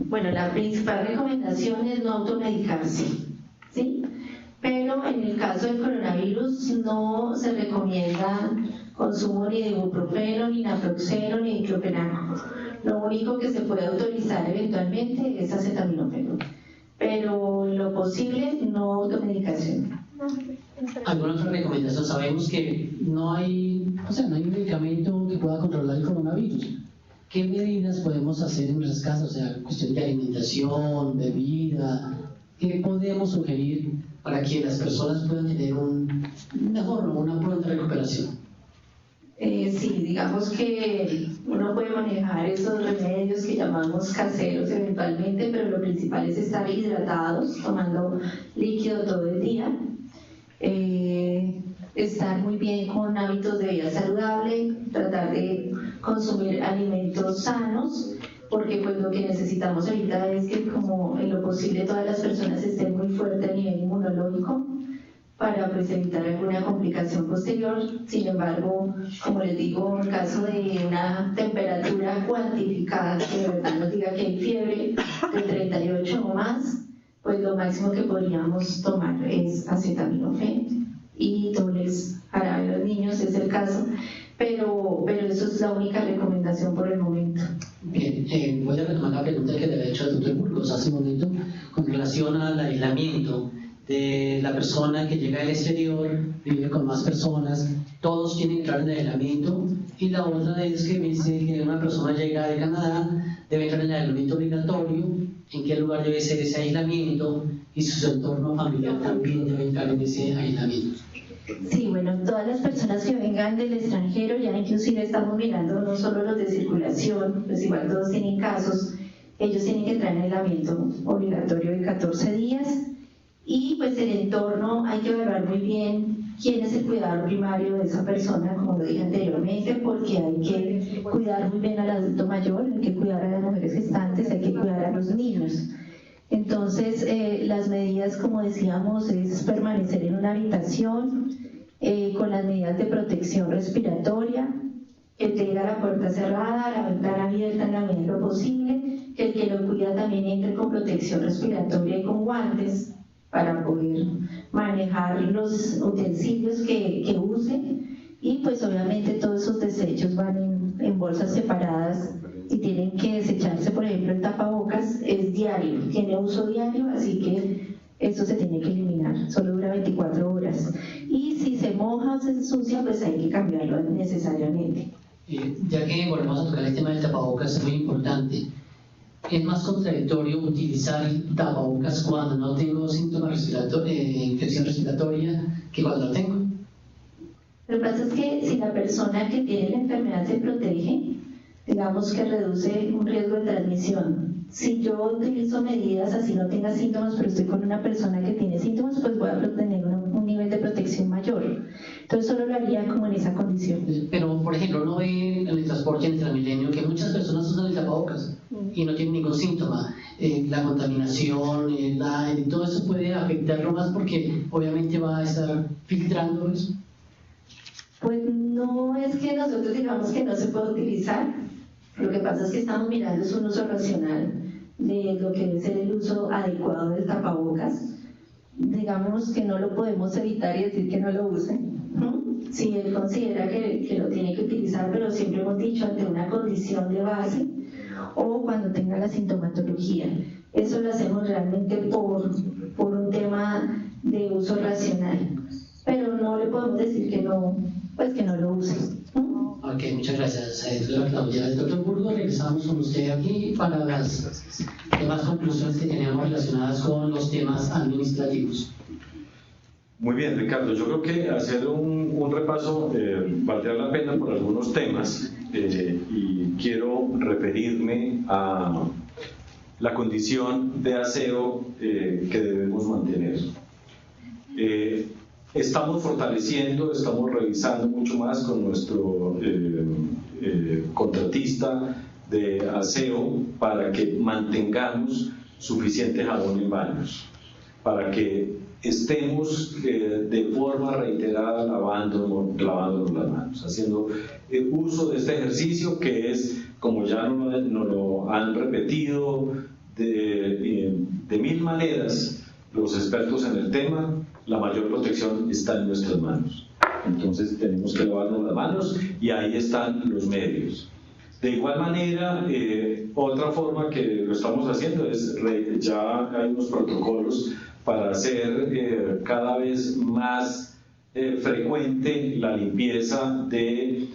Bueno, la principal recomendación es no automedicarse, ¿sí? Pero en el caso del coronavirus no se recomienda consumo ni de ibuprofeno, ni naproxeno, ni diclofenaco. Lo único que se puede autorizar eventualmente es acetaminofeno, pero en lo posible no automedicación. ¿Alguna otra recomendación? Sabemos que no hay un medicamento que pueda controlar el coronavirus. ¿Qué medidas podemos hacer en nuestras casas? O sea, cuestión de alimentación, bebida. ¿Qué podemos sugerir para que las personas puedan tener una pronta recuperación? Sí, digamos que uno puede manejar esos remedios que llamamos caseros eventualmente, pero lo principal es estar hidratados, tomando líquido todo el día, estar muy bien con hábitos de vida saludable, tratar de consumir alimentos sanos, porque pues lo que necesitamos ahorita es que como en lo posible todas las personas estén muy fuertes a nivel inmunológico para pues evitar alguna complicación posterior. Sin embargo, como les digo, en caso de una temperatura cuantificada que de verdad nos diga que hay fiebre de 38 o más, pues lo máximo que podríamos tomar es acetaminofén y dobles jarabe a los niños, es el caso, pero eso es la única recomendación por el momento. Bien, voy a retomar la pregunta que le había hecho al doctor Burgos hace un momento con relación al aislamiento de la persona que llega del exterior, vive con más personas, todos tienen que entrar en el aislamiento, y la otra es que me dice que una persona llega de Canadá, debe entrar en el aislamiento obligatorio, en qué lugar debe ser ese aislamiento, y su entorno familiar también debe entrar en ese aislamiento. Sí, bueno, todas las personas que vengan del extranjero, ya inclusive estamos mirando no solo los de circulación, pues igual todos tienen casos, ellos tienen que entrar en aislamiento obligatorio de 14 días, y pues el entorno hay que evaluar muy bien quién es el cuidador primario de esa persona, como lo dije anteriormente, porque hay que cuidar muy bien al adulto mayor, hay que cuidar a las mujeres gestantes, hay que cuidar a los niños. Entonces, las medidas, como decíamos, es permanecer en una habitación con las medidas de protección respiratoria, que tenga la puerta cerrada, la ventana abierta en la medida de lo posible, que el que lo cuida también entre con protección respiratoria y con guantes para poder manejar los utensilios que use, y pues obviamente todos esos desechos van en bolsas separadas y tienen que desecharse. Por ejemplo, el tapabocas es diario, tiene uso diario, así que eso se tiene que eliminar, solo dura 24 horas. Y si se moja o se ensucia, pues hay que cambiarlo necesariamente. Ya que volvemos a tocar el tema del tapabocas, es muy importante. Es más contradictorio utilizar tapabocas cuando no tengo síntomas respiratorios, infección respiratoria, que cuando la tengo. Lo que pasa es que si la persona que tiene la enfermedad se protege, digamos que reduce un riesgo de transmisión. Si yo utilizo medidas así no tenga síntomas, pero estoy con una persona que tiene síntomas, pues voy a tener un nivel de protección mayor. Entonces solo lo haría como en esa condición. Pero, por ejemplo, uno ve en el transporte en el Transmilenio que muchas personas usan el tapabocas y no tienen ningún síntoma. La contaminación, el aire, todo eso puede afectarlo más porque obviamente va a estar filtrando eso. Pues no es que nosotros digamos que no se puede utilizar. Lo que pasa es que estamos mirando es un uso racional de lo que debe ser el uso adecuado del tapabocas. Digamos que no lo podemos evitar y decir que no lo usen. Si él considera que lo tiene que utilizar, pero siempre hemos dicho ante una condición de base o cuando tenga la sintomatología. Eso lo hacemos realmente por un tema de uso racional. Pero no le podemos decir que no, pues que no lo use. Ok, muchas gracias, doctora Claudia. Doctor Burgos, regresamos con usted aquí para las demás conclusiones que teníamos relacionadas con los temas administrativos. Muy bien, Ricardo. Yo creo que hacer un repaso valdría la pena por algunos temas y quiero referirme a la condición de aseo que debemos mantener. Estamos fortaleciendo, estamos revisando mucho más con nuestro contratista de aseo para que mantengamos suficiente jabón en baños, para que estemos de forma reiterada lavándonos las manos, haciendo uso de este ejercicio que es, como ya nos lo han repetido de 1000 maneras los expertos en el tema, la mayor protección está en nuestras manos. Entonces tenemos que lavarnos las manos y ahí están los medios. De igual manera, otra forma que lo estamos haciendo es, ya hay unos protocolos para hacer cada vez más frecuente la limpieza de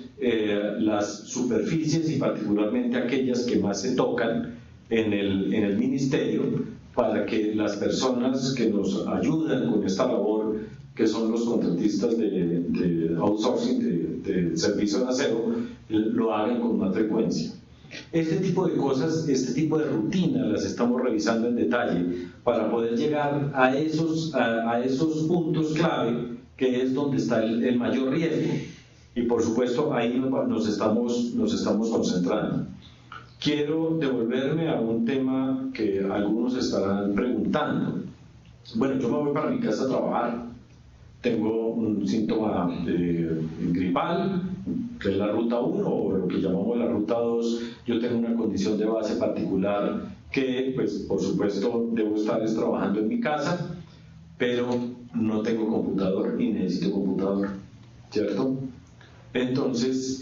las superficies y particularmente aquellas que más se tocan en el ministerio, para que las personas que nos ayudan con esta labor, que son los contratistas de outsourcing, de servicio de aseo, lo hagan con más frecuencia. Este tipo de cosas, este tipo de rutinas las estamos revisando en detalle para poder llegar a esos puntos clave, que es donde está el mayor riesgo. Y por supuesto ahí nos estamos concentrando. Quiero devolverme a un tema que algunos estarán preguntando. Bueno, yo me voy para mi casa a trabajar. Tengo un síntoma gripal, que es la ruta 1 o lo que llamamos la ruta 2. Yo tengo una condición de base particular que, pues, por supuesto, debo estar trabajando en mi casa, pero no tengo computador y necesito computador, ¿cierto? Entonces,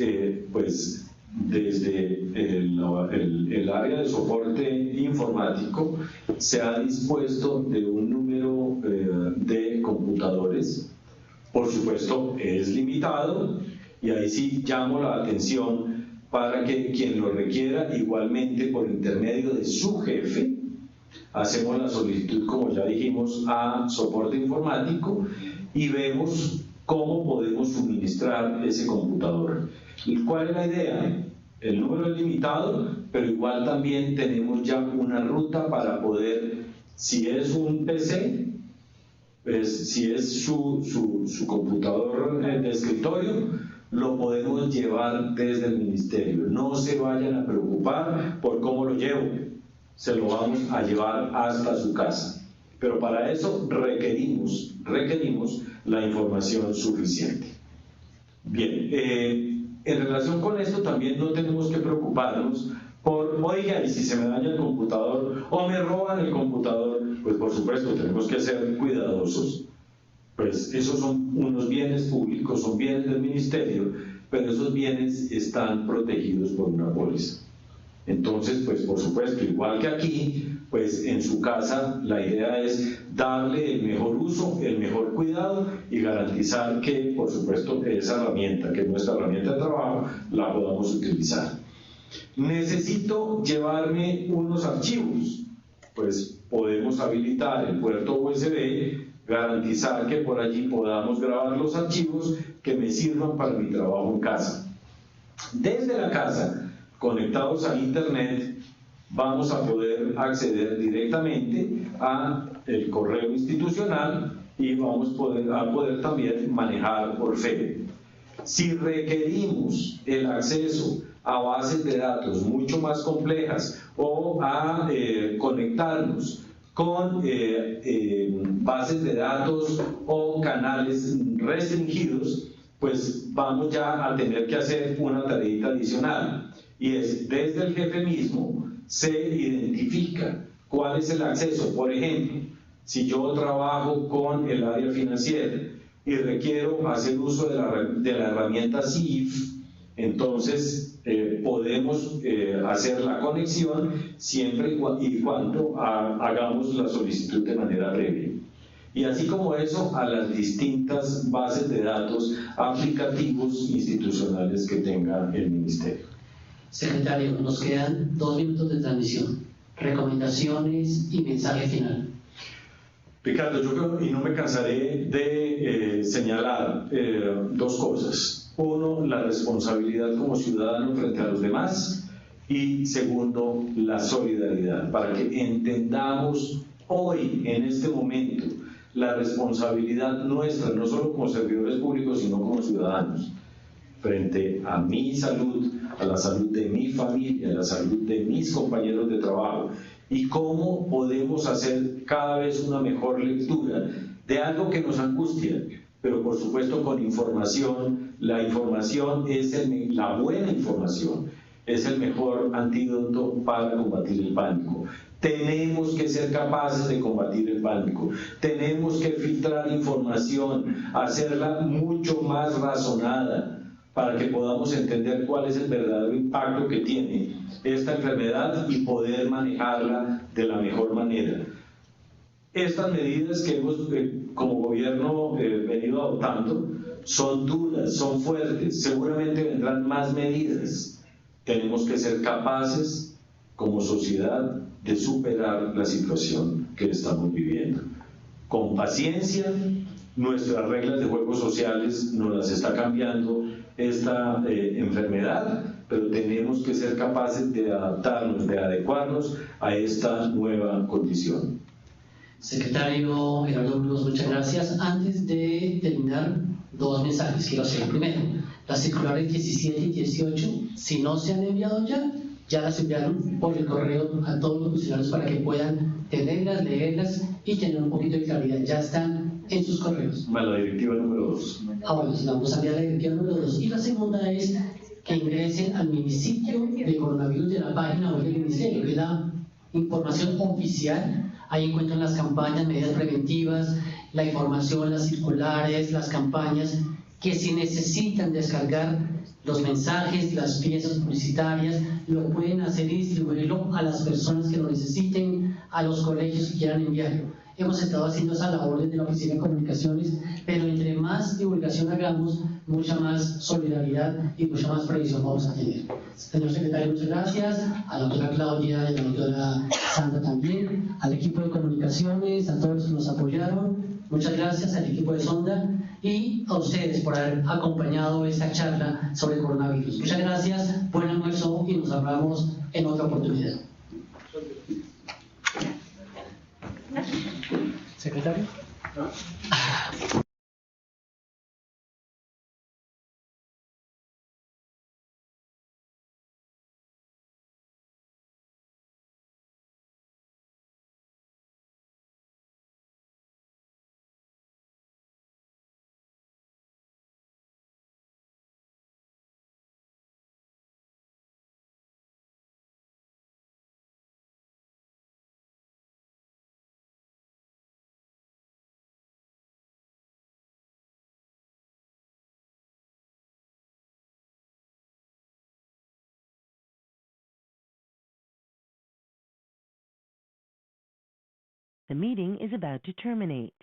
pues, desde el área de soporte informático se ha dispuesto de un número de computadores. Por supuesto es limitado y ahí sí llamo la atención para que quien lo requiera, igualmente por intermedio de su jefe, hacemos la solicitud, como ya dijimos, a soporte informático y vemos cómo podemos suministrar ese computador. ¿Y cuál es la idea? El número es limitado, pero igual también tenemos ya una ruta para poder, si es un PC, pues, si es su computador de escritorio, lo podemos llevar desde el ministerio. No se vayan a preocupar por cómo lo llevo, se lo vamos a llevar hasta su casa. Pero para eso requerimos la información suficiente. Bien, en relación con esto también no tenemos que preocuparnos por, oiga, y si se me daña el computador o me roban el computador, pues por supuesto tenemos que ser cuidadosos. Pues esos son unos bienes públicos, son bienes del ministerio, pero esos bienes están protegidos por una póliza. Entonces, pues por supuesto, igual que aquí, pues en su casa la idea es darle el mejor uso, el mejor cuidado y garantizar que, por supuesto, esa herramienta, que es nuestra herramienta de trabajo, la podamos utilizar. Necesito llevarme unos archivos, pues podemos habilitar el puerto USB, garantizar que por allí podamos grabar los archivos que me sirvan para mi trabajo en casa. Desde la casa, conectados a internet, vamos a poder acceder directamente a el correo institucional y vamos a poder también manejar por FED. Si requerimos el acceso a bases de datos mucho más complejas o a conectarnos con bases de datos o canales restringidos, pues vamos ya a tener que hacer una tareita adicional, y es desde el jefe mismo se identifica cuál es el acceso. Por ejemplo, si yo trabajo con el área financiera y requiero hacer uso de la herramienta CIF, entonces podemos hacer la conexión siempre y cuando hagamos la solicitud de manera previa. Y así como eso, a las distintas bases de datos aplicativos institucionales que tenga el ministerio. Secretario, nos quedan 2 minutos de transmisión. Recomendaciones y mensaje final. Ricardo, yo creo, y no me cansaré de señalar 2 cosas. 1, la responsabilidad como ciudadano frente a los demás, y 2, la solidaridad, para que entendamos hoy, en este momento, la responsabilidad nuestra, no solo como servidores públicos, sino como ciudadanos, frente a mi salud, a la salud de mi familia, a la salud de mis compañeros de trabajo, y cómo podemos hacer cada vez una mejor lectura de algo que nos angustia, pero por supuesto con información. La información es la buena información, es el mejor antídoto para combatir el pánico. Tenemos que ser capaces de combatir el pánico, tenemos que filtrar información, hacerla mucho más razonada, para que podamos entender cuál es el verdadero impacto que tiene esta enfermedad y poder manejarla de la mejor manera. Estas medidas que hemos como gobierno venido adoptando son duras, son fuertes, seguramente vendrán más medidas. Tenemos que ser capaces como sociedad de superar la situación que estamos viviendo. Con paciencia, nuestras reglas de juegos sociales nos las está cambiando esta enfermedad, pero tenemos que ser capaces de adaptarnos, de adecuarnos a esta nueva condición. Secretario Gerardo Burgos, muchas gracias. Antes de terminar, dos mensajes quiero hacer. Primero, las circulares 17 y 18, si no se han enviado ya las enviaron por el correo a todos los funcionarios para que puedan tenerlas, leerlas y tener un poquito de claridad. Ya están en sus correos. La directiva número 2. Bueno, vamos a enviar la directiva número 2. Y la segunda es que ingresen al sitio de coronavirus de la página web del Ministerio, que es la información oficial. Ahí encuentran las campañas, medidas preventivas, la información, las circulares, las campañas, que si necesitan descargar los mensajes, las piezas publicitarias, lo pueden hacer y distribuirlo a las personas que lo necesiten, a los colegios que quieran enviarlo. Hemos estado haciendo esa labor desde la Oficina de Comunicaciones, pero entre más divulgación hagamos, mucha más solidaridad y mucha más previsión vamos a tener. Señor secretario, muchas gracias. A la doctora Claudia y a la doctora Sandra también, al equipo de comunicaciones, a todos los que nos apoyaron. Muchas gracias al equipo de Sonda y a ustedes por haber acompañado esta charla sobre el coronavirus. Muchas gracias, buen almuerzo y nos hablamos en otra oportunidad. Secretario. The meeting is about to terminate.